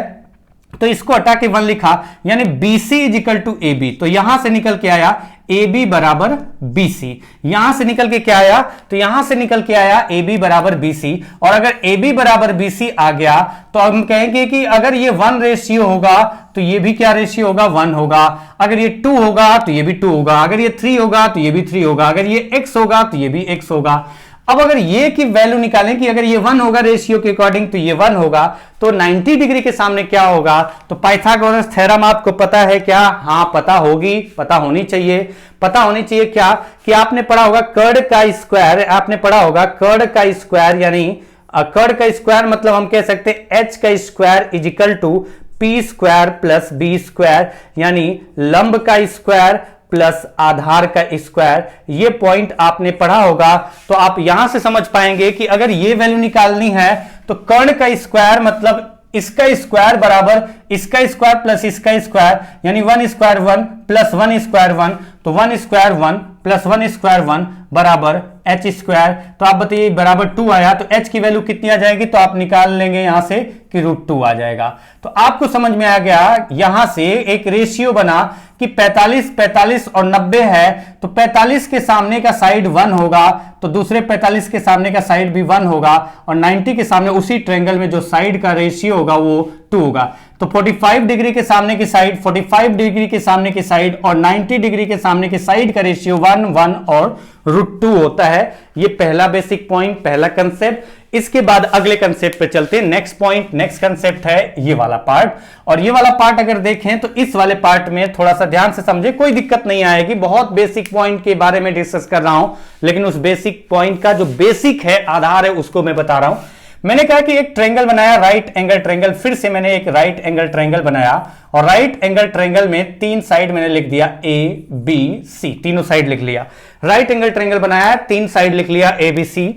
तो इसको हटा के 1 लिखा, यानी BC is equal to AB। तो यहां से निकल के आया AB बराबर BC। यहां से निकल के क्या आया, तो यहां से निकल के आया AB बराबर BC। और अगर AB बराबर BC आ गया तो हम कहेंगे कि अगर ये 1 रेशियो होगा तो ये भी क्या रेशियो होगा, 1 होगा। अगर ये 2 होगा तो ये भी 2 होगा। अगर ये 3 होगा तो ये भी 3 होगा। अगर ये x होगा तो ये भी x होगा। अब अगर ये की वैल्यू निकालें कि अगर ये 1 होगा रेशियो के अकॉर्डिंग तो ये 1 होगा, तो 90 डिग्री के सामने क्या होगा, तो पाइथागोरस थ्योरम आपको पता है क्या, हाँ पता होगी, पता होनी चाहिए। पता होनी चाहिए क्या कि आपने पढ़ा होगा कर्ड का स्क्वायर, आपने पढ़ा होगा कर्ड का स्क्वायर, यानी कर्ड का स्क्वायर मतलब हम कह सकते हैं h का square is equal to p square plus b square, यानी लंब का स्क्वायर प्लस आधार का स्क्वायर। ये पॉइंट आपने पढ़ा होगा। तो आप यहां से समझ पाएंगे कि अगर ये वैल्यू निकालनी है तो कर्ण का स्क्वायर मतलब इसका स्क्वायर बराबर इसका स्क्वायर प्लस इसका स्क्वायर, यानी 1 स्क्वायर 1 प्लस 1 स्क्वायर 1। तो 1 स्क्वायर 1 प्लस 1 स्क्वायर 1 बराबर h स्क्वायर। तो आप बताइए बराबर 2 आया, तो h की वैल्यू कितनी आ जाएगी, तो आप निकाल लेंगे यहां से कि √2 आ जाएगा। तो आपको समझ में आ गया, यहां से एक रेशियो बना कि 45 45 और 90 है, तो 45 के सामने का साइड 1 होगा तो दूसरे 45 के सामने का साइड भी 1 होगा, और 90 के सामने उसी ट्रायंगल में जो साइड का रेशियो होगा वो 2 होगा। तो 45 डिग्री के सामने की साइड, 45 डिग्री के सामने की साइड और 90 डिग्री के सामने की साइड का रेशियो 1 1 और √2 होता है। ये पहला बेसिक पॉइंट, पहला कंसेप्ट। इसके बाद अगले कंसेप्ट पे चलते हैं। नेक्स्ट पॉइंट, नेक्स्ट कंसेप्ट है ये वाला पार्ट। और ये वाला पार्ट अगर देखें तो इस वाले पार्ट में थोड़ा सा ध्यान से समझे, कोई दिक्कत नहीं आएगी। बहुत बेसिक पॉइंट के बारे में डिस्कस कर रहा हूं, लेकिन उस बेसिक पॉइंट का जो बेसिक है, आधार है, उसको मैं बता रहा हूं। मैंने कहा कि एक ट्रायंगल बनाया, राइट एंगल ट्रायंगल। फिर से मैंने एक राइट एंगल ट्रायंगल बनाया और राइट एंगल ट्रायंगल में 3 साइड मैंने लिख दिया A B C, तीनों साइड लिख लिया। राइट एंगल ट्रायंगल बनाया, 3 साइड लिख लिया A B C।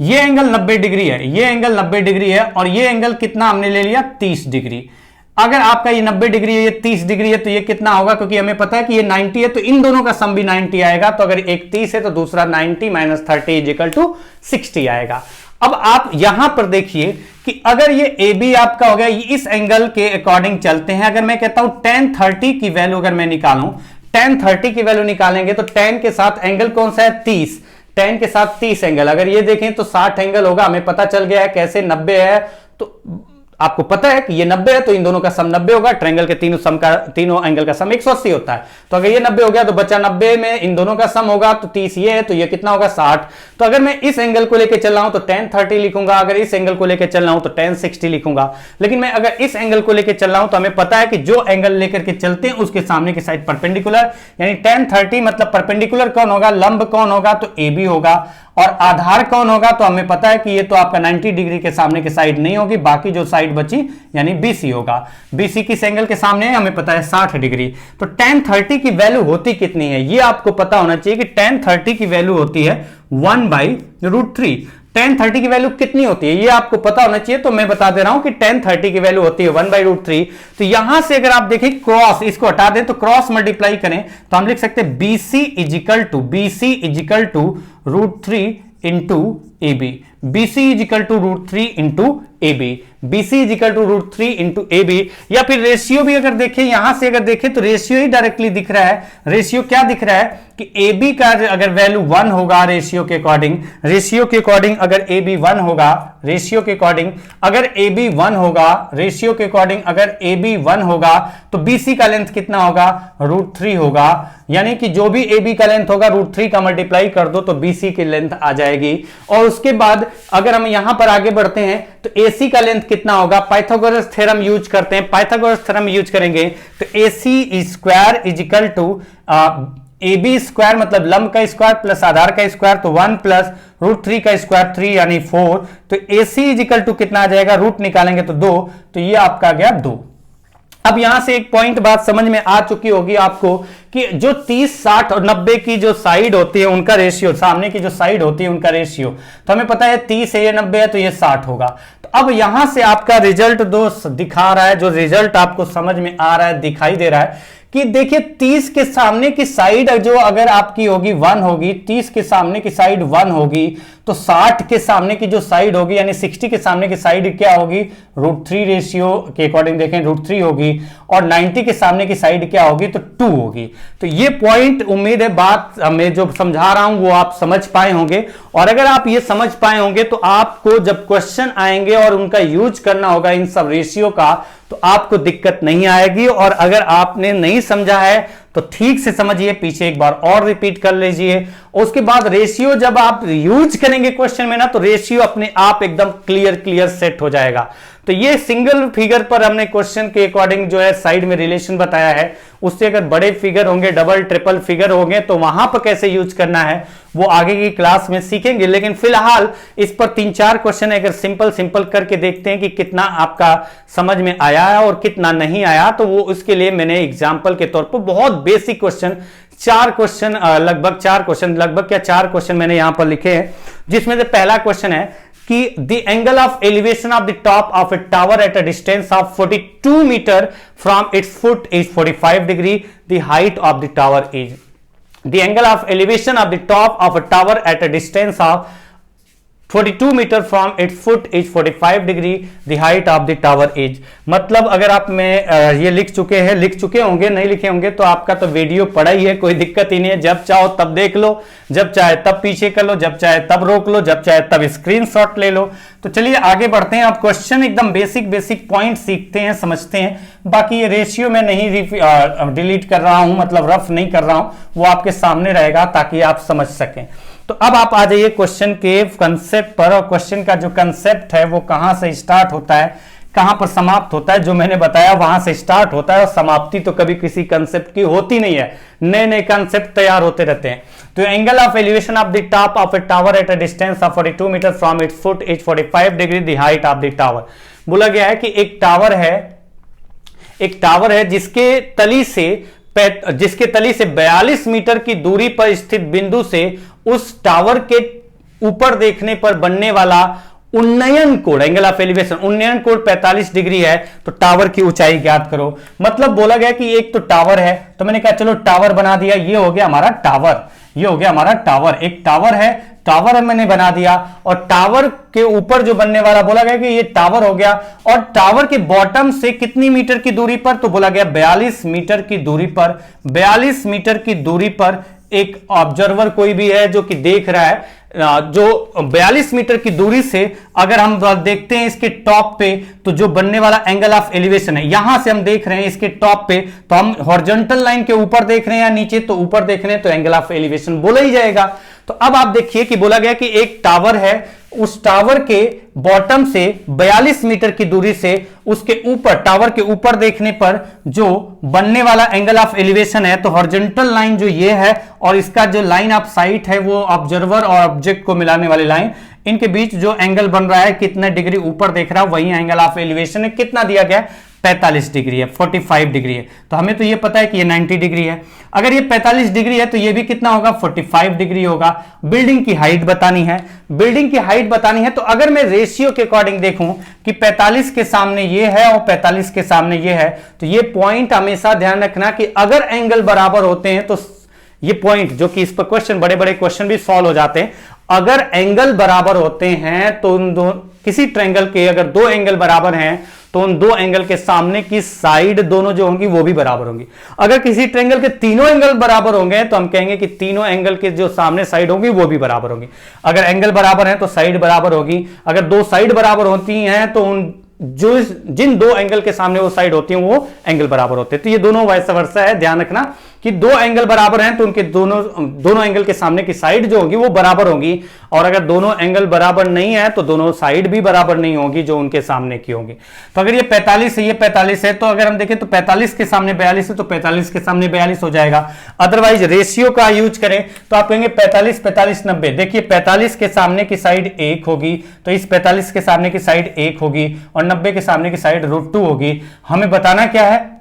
ये एंगल 90 डिग्री है, ये एंगल 90 डिग्री है, और ये एंगल कितना हमने ले लिया, 30 डिग्री। अगर आपका ये 90 डिग्री है, ये 30 डिग्री है, तो ये कितना होगा, क्योंकि हमें पता है कि ये 90 है, तो इन दोनों का सम भी 90 आएगा। तो अगर एक 30 है तो दूसरा 90 माइनस 30 इज इक्वल टू 60 आएगा। अब आप यहां पर देखिए कि अगर ये AB आपका हो गया, इस एंगल के अकॉर्डिंग चलते हैं। अगर मैं कहता हूं tan 30 की वैल्यू अगर मैं निकालूं, tan 30 की वैल्यू निकालेंगे तो tan के साथ एंगल कौन सा है, 30। tan के साथ 30 एंगल, अगर ये देखें तो 60 एंगल होगा। हमें पता चल गया है कैसे, 90 है तो आपको पता है कि ये 90 है तो इन दोनों का सम 90 होगा। ट्रायंगल के तीनों एंगल का सम 180 होता है। तो अगर ये 90 हो गया तो बचा 90 में इन दोनों का सम होगा, तो 30 ये है तो ये कितना होगा, 60। तो अगर मैं इस एंगल को लेकर चल रहा हूं तो tan 30 लिखूंगा, अगर इस एंगल को लेकर चल रहा हूं तो tan 60 लिखूंगा। लेकिन मैं अगर इस एंगल को लेकर चल रहा हूं तो हमें पता है कि जो एंगल लेकर के चलते हैं उसके सामने की साइड परपेंडिकुलर, यानी tan 30 मतलब परपेंडिकुलर कौन होगा, लंब कौन होगा, तो AB होगा। और आधार कौन होगा, तो हमें पता है कि ये तो आपका 90 डिग्री के सामने की साइड नहीं होगी, बाकी जो साइड बची यानी BC होगा। BC किस एंगल के सामने है, हमें पता है 60 डिग्री। तो tan 30 की वैल्यू होती कितनी है, ये आपको पता होना चाहिए कि tan 30 की वैल्यू होती है 1/√3। tan 30 की वैल्यू कितनी होती है ये आपको पता होना चाहिए, तो मैं बता दे रहा हूं कि tan 30 की वैल्यू होती है 1/√3। तो यहां से अगर आप देखें क्रॉस, इसको हटा दें तो क्रॉस मल्टीप्लाई करें तो हम लिख सकते हैं BC is equal to √3 into AB। BC is equal to √3 into AB। BC is equal to √3 into AB। या फिर रेशियो भी अगर देखें, यहां से अगर देखें तो रेशियो ही डायरेक्टली दिख रहा है। रेशियो क्या दिख रहा है कि AB का अगर वैल्यू 1 होगा रेशियो के अकॉर्डिंग, अगर AB 1 होगा, रेशियो के अकॉर्डिंग अगर AB 1 होगा, रेशियो के अकॉर्डिंग अगर AB 1 होगा, तो BC का लेंथ कितना होगा, √3 होगा। यानी कि जो भी AB का लेंथ होगा √3 का मल्टीप्लाई कर दो तो BC की लेंथ आ जाएगी। और उसके बाद अगर हम यहां पर आगे बढ़ते हैं तो AC का लेंथ कितना होगा, पाइथागोरस थ्योरम यूज करते हैं, पाइथागोरस थ्योरम यूज करेंगे तो AC square is equal to AB square मतलब लंब का स्क्वायर प्लस आधार का स्क्वायर, तो 1 प्लस √3 का स्क्वायर 3 यानी 4। तो AC इज इक्वल टू कितना आ जाएगा, रूट निकालेंगे तो 2, तो ये आपका आ गया 2। अब यहां से एक पॉइंट बात समझ में आ चुकी होगी आपको कि जो 30, 60 और 90 की जो साइड होती है उनका रेशियो, सामने की जो साइड होती है उनका रेशियो, तो हमें पता है 30 है, ये 90 है तो ये 60 होगा। तो अब यहां से आपका रिजल्ट दोस्त दिखा रहा है, जो रिजल्ट आपको समझ में आ रहा है, दिखाई दे रहा है कि देखिए 30 के सामने की साइड जो अगर आपकी होगी 1 होगी, 30 के सामने की साइड 1 होगी, तो 60 के सामने की जो साइड होगी यानी 60 के सामने की साइड क्या होगी, √3 रेशियो के अकॉर्डिंग देखें √3 होगी, और 90 के सामने की साइड क्या होगी, तो 2 होगी। तो ये पॉइंट उम्मीद है बात मैं जो समझा रहा हूं वो आप समझ पाए होंगे, और अगर आप ये समझ पाए होंगे तो आपको जब क्वेश्चन आएंगे और उनका यूज करना होगा इन सब रेशियो का, तो आपको दिक्कत नहीं आएगी। और अगर आपने नहीं समझा है तो ठीक से समझिए, पीछे एक बार और रिपीट कर लीजिए। उसके बाद रेशियो जब आप यूज करेंगे क्वेश्चन में ना, तो रेशियो अपने आप एकदम क्लियर सेट हो जाएगा। तो ये सिंगल फिगर पर हमने क्वेश्चन के अकॉर्डिंग जो है साइड में रिलेशन बताया है, उससे अगर बड़े फिगर होंगे, डबल ट्रिपल फिगर होंगे, तो वहां पर कैसे यूज करना है वो आगे की क्लास में सीखेंगे। लेकिन फिलहाल इस पर 3-4 क्वेश्चन अगर सिंपल करके देखते हैं कि कितना आपका समझ में आया है और कितना नहीं आया, तो वो उसके लिए मैंने एग्जाम्पल के तौर पर बहुत बेसिक क्वेश्चन 4 क्वेश्चन लगभग 4 क्वेश्चन मैंने यहां पर लिखे हैं, जिसमें से पहला क्वेश्चन है कि the angle of elevation of the top of a tower at a distance of 42 metre from its foot is 45 degree, the height of the tower is. The angle of elevation of the top of a tower at a distance of 42 metre from its foot is 45 degree, the height of the tower is. मतलब अगर आप में ये लिख चुके होंगे, नहीं लिखे होंगे तो आपका तो वीडियो पड़ा ही है, कोई दिक्कत ही नहीं है। जब चाहो तब देख लो, जब चाहे तब पीछे कर लो, जब चाहे तब रोक लो, जब चाहे तब स्क्रीनशॉट ले लो। तो चलिए आगे बढ़ते हैं। अब क्वेश्चन एकदम बेसिक पॉइंट सीखते हैं, समझते हैं। बाकी ये रेशियो में नहीं डिलीट कर रहा हूं, मतलब रफ नहीं कर रहा हूं, वो आपके सामने रहेगा ताकि आप समझ सकें। तो अब आप आ जाइए क्वेश्चन के कंसेप्ट पर, और क्वेश्चन का जो कंसेप्ट है वो कहां से स्टार्ट होता है, कहां पर समाप्त होता है। जो मैंने बताया वहां से स्टार्ट होता है, और समाप्ति तो कभी किसी कंसेप्ट की होती नहीं है, नए कंसेप्ट तैयार होते रहते हैं। तो angle of elevation of the top of a tower at a distance of 42 metre from its foot is 45 degree, the height of the tower. बोला गया है कि एक टावर है जिसके तली से 42 मीटर की दूरी पर स्थित बिंदु से उस टावर के ऊपर देखने पर बनने वाला उन्नयन कोण, एंगल ऑफ एलिवेशन, उन्नयन कोण 45 डिग्री है, तो टावर की ऊंचाई ज्ञात करो। मतलब बोला गया कि एक तो टावर है, तो मैंने कहा चलो टावर बना दिया, ये हो गया हमारा टावर, एक टावर है, टावर मैंने बना दिया। और टावर के ऊपर जो बनने वाला, बोला गया कि ये टावर हो गया, और टावर के बॉटम से कितनी मीटर की दूरी पर, तो बोला गया 42 मीटर की दूरी पर। 42 मीटर की दूरी पर एक ऑब्जर्वर कोई भी है जो कि देख रहा है, जो 42 मीटर की दूरी से अगर हम देखते हैं इसके टॉप पे, तो जो बनने वाला एंगल ऑफ एलिवेशन है, यहां से हम देख रहे हैं इसके टॉप पे, तो हम हॉरिजॉन्टल लाइन के ऊपर देख रहे हैं या नीचे, तो ऊपर देख रहे हैं, तो एंगल ऑफ एलिवेशन बोला ही जाएगा। तो अब आप देखिए कि बोला गया कि एक टावर है, उस टावर के बॉटम से 42 मीटर की दूरी से उसके ऊपर, टावर के ऊपर देखने पर जो बनने वाला एंगल ऑफ एलिवेशन है, तो हॉरिजॉन्टल लाइन जो ये है, और इसका जो लाइन ऑफ साइट है वो ऑब्जर्वर और ऑब्जेक्ट को मिलाने वाली लाइन, इनके बीच जो एंगल बन रहा है, कितने डिग्री ऊपर देख रहा है, वही एंगल ऑफ एलिवेशन है। कितना दिया गया, 45 डिग्री है, 45 डिग्री है। तो हमें तो ये पता है कि ये 90 डिग्री है। अगर ये 45 डिग्री है तो ये भी कितना होगा, 45 डिग्री होगा। बिल्डिंग की हाइट बतानी है, तो अगर मैं रेशियो के अकॉर्डिंग देखूं कि 45 के सामने ये है और 45 के सामने ये है, तो ये पॉइंट हमेशा ध्यान रखना कि अगर एंगल बराबर होते हैं, तो ये पॉइंट जो कि इस पर क्वेश्चन, बड़े क्वेश्चन भी सॉल्व हो जाते हैं, अगर एंगल बराबर होते हैं तो उन दो, किसी ट्रायंगल के अगर 2 एंगल बराबर हैं, तो उन 2 एंगल के सामने की साइड दोनों जो होंगी वो भी बराबर होंगी। अगर किसी ट्रायंगल के तीनों एंगल बराबर होंगे, तो हम कहेंगे कि तीनों एंगल के जो सामने साइड होंगी वो भी बराबर होंगी। अगर एंगल बराबर है तो साइड बराबर होगी। अगर 2 साइड बराबर होती हैं, तो उन जिन 2 एंगल के सामने वो साइड होती हैं वो एंगल बराबर होते हैं। तो ये दोनों वैसा वर्सा है, ध्यान रखना कि 2 एंगल बराबर हैं तो उनके दोनों एंगल के सामने की साइड जो होगी वो बराबर होगी, और अगर दोनों एंगल बराबर नहीं है तो दोनों साइड भी बराबर नहीं होगी जो उनके सामने की होगी। तो अगर ये 45 है, ये 45 है, तो अगर हम देखें तो 45 के सामने 42 है, तो 45 के सामने 42 हो जाएगा। अदरवाइज रेशियो का यूज करें तो आप कहेंगे 45 45 90। देखिए 45 के सामने की साइड 1 होगी, तो इस 45 के सामने की साइड 1 होगी, और 90 के सामने की साइड √2 होगी। हमें बताना क्या है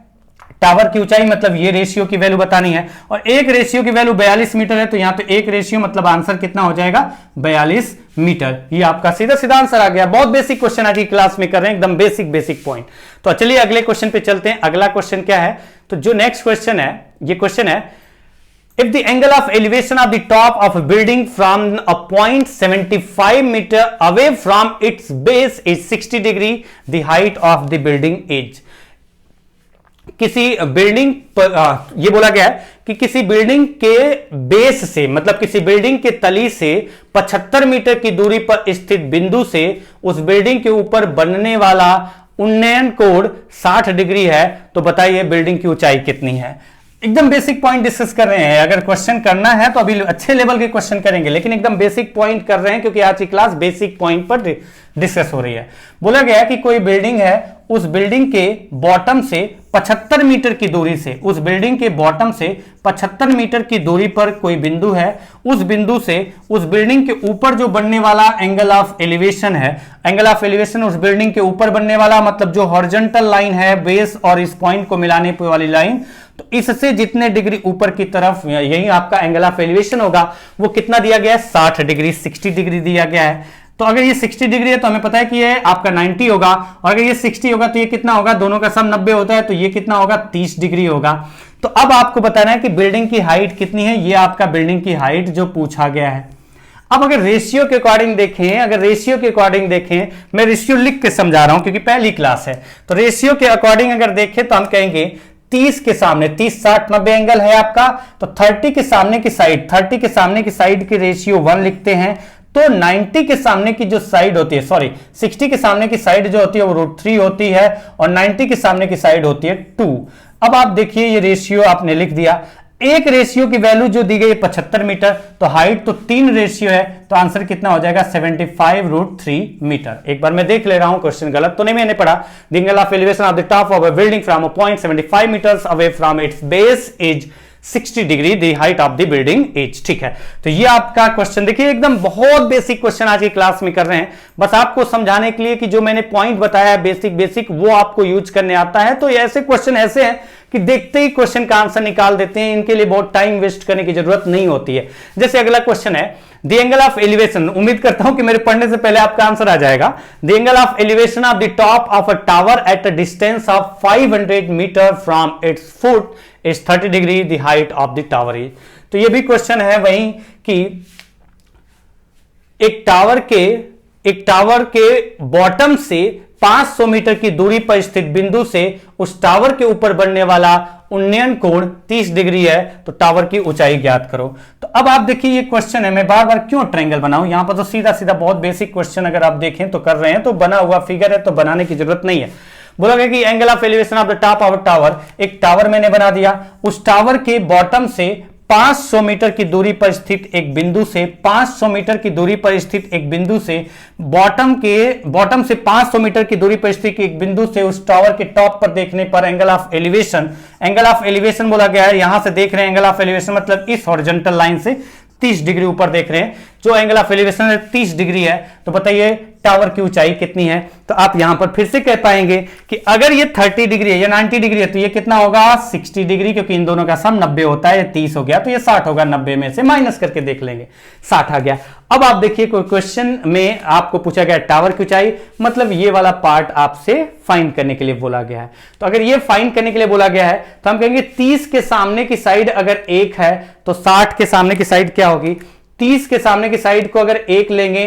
टावर की ऊंचाई मतलब ये रेशियो की वैल्यू बतानी है, और एक रेशियो की वैल्यू 42 मीटर है, तो यहां पे एक रेशियो मतलब आंसर कितना हो जाएगा 42 मीटर। ये आपका सीधा सीधा आंसर आ गया। बहुत बेसिक क्वेश्चन आज की क्लास में कर रहे हैं, एकदम बेसिक पॉइंट। तो चलिए अगले क्वेश्चन पे चलते हैं। अगला क्वेश्चन क्या है, तो जो नेक्स्ट क्वेश्चन है, ये क्वेश्चन है, if the angle of elevation of the top of a building from a point 75 meter away from its base is 60 degree, the height of the building is। किसी building पर ये बोला गया है कि किसी बिल्डिंग के बेस से मतलब किसी बिल्डिंग के तली से 75 मीटर की दूरी पर स्थित बिंदु से उस बिल्डिंग के ऊपर बनने वाला उन्नयन कोण 60 डिग्री है, तो बताइए बिल्डिंग की ऊंचाई कितनी है। एकदम बेसिक पॉइंट डिस्कस कर रहे हैं। अगर क्वेश्चन करना है तो अभी अच्छे लेवल के क्वेश्चन करेंगे, लेकिन एकदम बेसिक पॉइंट कर रहे हैं क्योंकि आज की क्लास बेसिक पॉइंट पर डिस्कस हो रही है। बोला गया कि कोई बिल्डिंग है, उस बिल्डिंग के बॉटम से 75 मीटर की दूरी से, उस बिल्डिंग के बॉटम से 75 मीटर की दूरी पर कोई बिंदु है। उस बिंदु से उस बिल्डिंग के ऊपर जो बनने वाला एंगल ऑफ एलिवेशन है, एंगल ऑफ एलिवेशन उस बिल्डिंग के ऊपर बनने वाला मतलब जो हॉरिजॉन्टल लाइन है बेस और इस पॉइंट को मिलाने वाली लाइन, तो इससे जितने डिग्री ऊपर की तरफ यही आपका एंगल ऑफ एलिवेशन होगा। वो कितना दिया गया है 60 डिग्री, 60 डिग्री दिया गया है। तो अगर ये 60 डिग्री है तो हमें पता है कि ये आपका 90 होगा, और अगर ये 60 होगा तो ये कितना होगा, दोनों का सम 90 होता है, तो ये कितना होगा 30 डिग्री होगा। तो अब आपको बताना है कि बिल्डिंग की हाइट कितनी है। ये आपका बिल्डिंग की हाइट जो पूछा गया है। अब अगर रेशियो के अकॉर्डिंग देखें, अगर रेशियो के अकॉर्डिंग देखें, मैं रेशियो लिख के समझा रहा हूं क्योंकि पहली क्लास है, तो रेशियो के अकॉर्डिंग अगर देखें तो हम कहेंगे 30 के सामने 30 60 90 एंगल है आपका, तो 30 के सामने की साइड, 30 के सामने की साइड की रेशियो 1 लिखते हैं। तो 90 के सामने की जो साइड होती है, सॉरी 60 के सामने की साइड जो होती है वो √3 होती है, और 90 के सामने की साइड होती है 2। अब आप देखिए ये रेशियो आपने लिख दिया। एक रेशियो की वैल्यू जो दी गई 75 मीटर, तो हाइट तो 3 रेशियो है, तो आंसर कितना हो जाएगा 75√3 मीटर। एक बार मैं देख ले रहा हूं क्वेश्चन गलत तो नहीं मैंने पढ़ा। The angle of elevation of the top of a building from a point 75 metres away from its base is 60 degree, the height of the building is. ठीक है, तो ये आपका क्वेश्चन देखिए, एकदम बहुत बेसिक क्वेश्चन आज की क्लास में कर रहे हैं, बस आपको समझाने के लिए कि जो मैंने पॉइंट बताया है बेसिक वो आपको यूज करने आता है। तो ये ऐसे क्वेश्चन ऐसे हैं कि देखते ही क्वेश्चन का आंसर निकाल देते हैं, इनके लिए बहुत टाइम वेस्ट करने की जरूरत नहीं होती है। जैसे अगला क्वेश्चन है, द एंगल ऑफ एलिवेशन, उम्मीद करता हूं कि मेरे पढ़ने से पहले आपका आंसर आ जाएगा। The angle of elevation of the top of a tower at a distance of 500 metre from its foot is 30 degree, the height of the tower is. तो ये भी क्वेश्चन है वही कि एक टावर के बॉटम से 500 मीटर की दूरी पर स्थित बिंदु से उस टावर के ऊपर बनने वाला उन्नयन कोण 30 डिग्री है, तो टावर की ऊंचाई ज्ञात करो। तो अब आप देखिए ये क्वेश्चन है, मैं बार बार क्यों ट्रायंगल बनाऊं, यहां पर तो सीधा सीधा बहुत बेसिक क्वेश्चन अगर आप देखें तो कर रहे हैं, तो बना हुआ फिगर है तो बनाने की जरूरत नहीं है। बोला गया कि angle of elevation of the top of tower, एक टावर मैंने बना दिया, उस टावर के बॉटम से 500 मीटर की दूरी पर स्थित एक बिंदु से 500 मीटर की दूरी पर स्थित एक बिंदु से बॉटम से 500 मीटर की दूरी पर स्थित एक बिंदु से उस टावर के टॉप पर देखने पर एंगल ऑफ एलिवेशन बोला गया है। यहां से देख रहे हैं एंगल ऑफ एलिवेशन मतलब इस हॉरिजॉन्टल लाइन से 30 डिग्री ऊपर देख रहे हैं, जो एंगल ऑफ एलिवेशन 30 डिग्री है, तो बताइए टावर की ऊंचाई कितनी है। तो आप यहां पर फिर से कह पाएंगे कि अगर ये 30 डिग्री है या 90 डिग्री है तो ये कितना होगा 60 डिग्री, क्योंकि इन दोनों का सम 90 होता है, 30 हो गया तो ये 60 होगा, 90 में से माइनस करके देख लेंगे 60 आ गया। अब आप देखिए कोई क्वेश्चन में आपको पूछा गया टावर की ऊंचाई, मतलब ये वाला पार्ट आपसे फाइंड करने के लिए बोला गया है। तो अगर ये फाइंड करने के लिए बोला गया है तो हम कहेंगे 30 के सामने की साइड अगर 1 है तो 60 के सामने की साइड क्या होगी, 30 के सामने की साइड को अगर 1 लेंगे,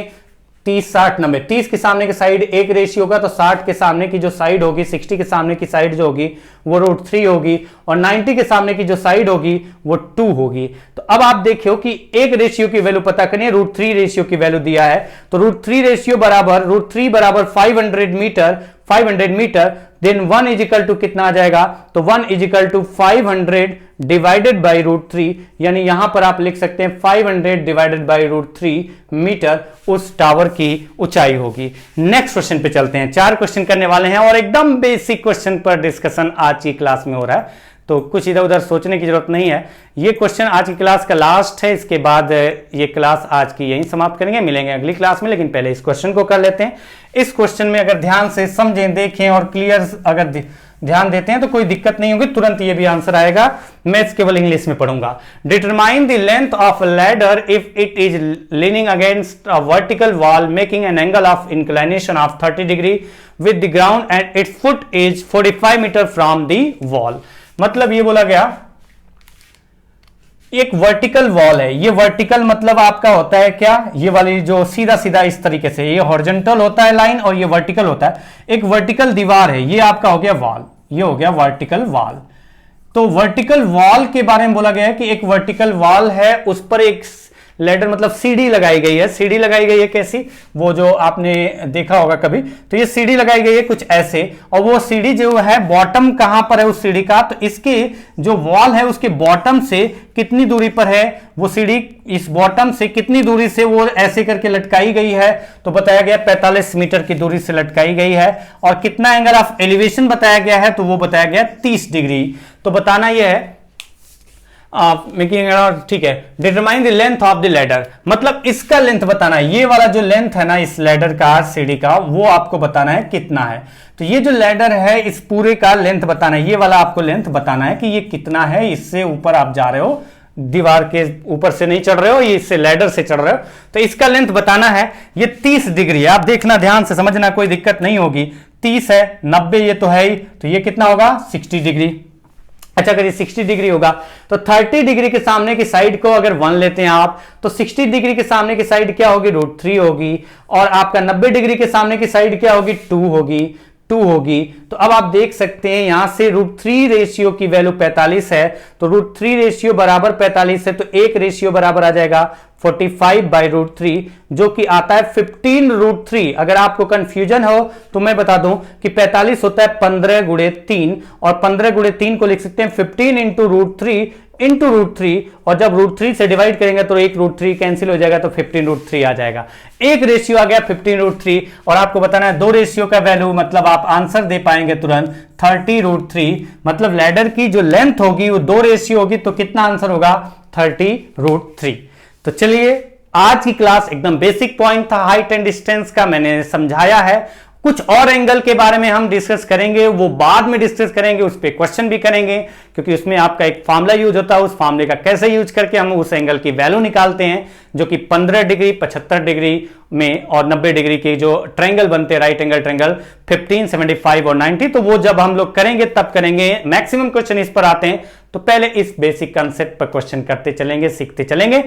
30 60 90, 30 के सामने की साइड 1 रेशियो होगा, तो 60 के सामने की जो साइड होगी, 60 के सामने की साइड जो होगी वो √3 होगी, और 90 के सामने की जो साइड होगी वो 2 होगी। तो अब आप देखियो कि एक रेशियो की वैल्यू पता करनी है, √3 रेशियो की वैल्यू दिया है, तो √3 रेशियो बराबर √3 बराबर 500 metre, then 1 is equal to कितना आ जाएगा, तो 1 is equal to 500 divided by √3, यानी यहां पर आप लिख सकते हैं 500 डिवाइडेड बाई √3 मीटर उस टावर की ऊंचाई होगी। नेक्स्ट क्वेश्चन पे चलते हैं, 4 क्वेश्चन करने वाले हैं और एकदम बेसिक क्वेश्चन पर डिस्कशन आज की क्लास में हो रहा है, तो कुछ इधर उधर सोचने की जरूरत नहीं है। ये क्वेश्चन आज की क्लास का लास्ट है, इसके बाद ये क्लास आज की यहीं समाप्त करेंगे, मिलेंगे अगली क्लास में, लेकिन पहले इस क्वेश्चन को कर लेते हैं। इस क्वेश्चन में अगर ध्यान से समझें, देखें और क्लियर अगर ध्यान देते हैं तो कोई दिक्कत नहीं होगी, तुरंत ये भी आंसर आएगा। मैं केवल इंग्लिश में पढ़ूंगा। Determine the length of ladder if it is leaning against a vertical wall making an angle of inclination of 30 degree with the ground and its foot is 45 metre from the wall. मतलब ये बोला गया एक vertical wall है, ये vertical मतलब आपका होता है क्या, ये वाली जो सीधा सीधा इस तरीके से, ये हॉरिजॉन्टल होता है लाइन और ये वर्टिकल होता है। एक वर्टिकल दीवार है, ये आपका हो गया वॉल, ये हो गया वर्टिकल वॉल। तो वर्टिकल वॉल के बारे में बोला गया है कि एक वर्टिकल वॉल है, उस पर एक लैडर मतलब सीढ़ी लगाई गई है। सीढ़ी लगाई गई है कैसी, वो जो आपने देखा होगा कभी, तो ये सीढ़ी लगाई गई है कुछ ऐसे, और वो सीढ़ी जो है बॉटम कहां पर है उस सीढ़ी का, तो इसके जो वॉल है उसके बॉटम से कितनी दूरी पर है वो सीढ़ी, इस बॉटम से कितनी दूरी से वो ऐसे करके लटकाई गई है, तो बताया गया 45 मीटर की दूरी से लटकाई गई है। और कितना एंगल ऑफ एलिवेशन बताया गया है, तो वो बताया गया 30 डिग्री। तो बताना यह है ठीक है। Determine the length of the ladder, मतलब इसका लेंथ बताना है, ये वाला जो लेंथ है ना इस लैडर का, सीढ़ी का, वो आपको बताना है कितना है। तो ये जो लैडर है इस पूरे का लेंथ बताना है, ये वाला आपको लेंथ बताना है कि ये कितना है। इससे ऊपर आप जा रहे हो, दीवार के ऊपर से नहीं चढ़ रहे हो, ये इससे लैडर से चढ़ रहे हो, तो इसका लेंथ बताना है। ये 30 डिग्री, आप देखना ध्यान से समझना, कोई दिक्कत नहीं होगी। 30 है, 90 ये तो है ही, तो ये कितना होगा 60 डिग्री। अच्छा, अगर ये 60 डिग्री होगा तो 30 डिग्री के सामने की साइड को अगर 1 लेते हैं आप, तो 60 डिग्री के सामने की साइड क्या होगी, √3 होगी। और आपका 90 डिग्री के सामने की साइड क्या होगी, 2 होगी। तो अब आप देख सकते हैं यहां से √3 रेशियो की वैल्यू 45 है, तो √3 रेशियो बराबर 45 है, तो एक रेशियो बराबर आ जाएगा 45/√3, जो कि आता है 15√3। अगर आपको कंफ्यूजन हो तो मैं बता दूं कि 45 होता है 15 × 3, और 15 × 3 को लिख सकते हैं 15 × √3 और जब √3 से डिवाइड करेंगे तो एक √3 कैंसिल हो जाएगा, तो 15√3 आ जाएगा। एक रेशियो आ गया 15√3, और आपको बताना है 2 रेशियो का वैल्यू, मतलब आप आंसर दे पाएंगे तुरंत 30√3। मतलब लैडर की जो लेंथ होगी वो 2 रेशियो होगी, तो कितना आंसर होगा 30√3। तो चलिए, आज की क्लास एकदम बेसिक पॉइंट था हाइट एंड डिस्टेंस का, मैंने समझाया है। कुछ और एंगल के बारे में हम डिस्कस करेंगे, वो बाद में डिस्कस करेंगे, उस पर क्वेश्चन भी करेंगे, क्योंकि उसमें आपका एक फार्मूला यूज होता है, उस फार्मूले का कैसे यूज करके हम उस एंगल की वैल्यू निकालते हैं, जो कि 15 डिग्री, 75 डिग्री में और 90 डिग्री के जो ट्रायंगल बनते हैं, राइट एंगल ट्रायंगल 15, 75 और 90, तो वो जब हम लोग करेंगे तब करेंगे। मैक्सिमम क्वेश्चन इस पर आते हैं, तो पहले इस बेसिक कंसेप्ट पर क्वेश्चन करते चलेंगे, सीखते चलेंगे।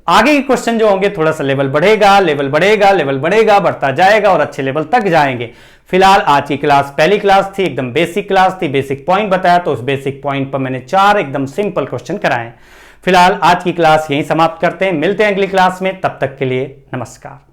आगे के क्वेश्चन जो होंगे थोड़ा सा लेवल बढ़ेगा, बढ़ता जाएगा और अच्छे लेवल तक जाएंगे। फिलहाल आज की क्लास पहली क्लास थी, एकदम बेसिक क्लास थी, बेसिक पॉइंट बताया, तो उस बेसिक पॉइंट पर मैंने 4 एकदम सिंपल क्वेश्चन कराए। फिलहाल आज की क्लास यहीं समाप्त करते हैं, मिलते हैं अगली क्लास में, तब तक के लिए नमस्कार।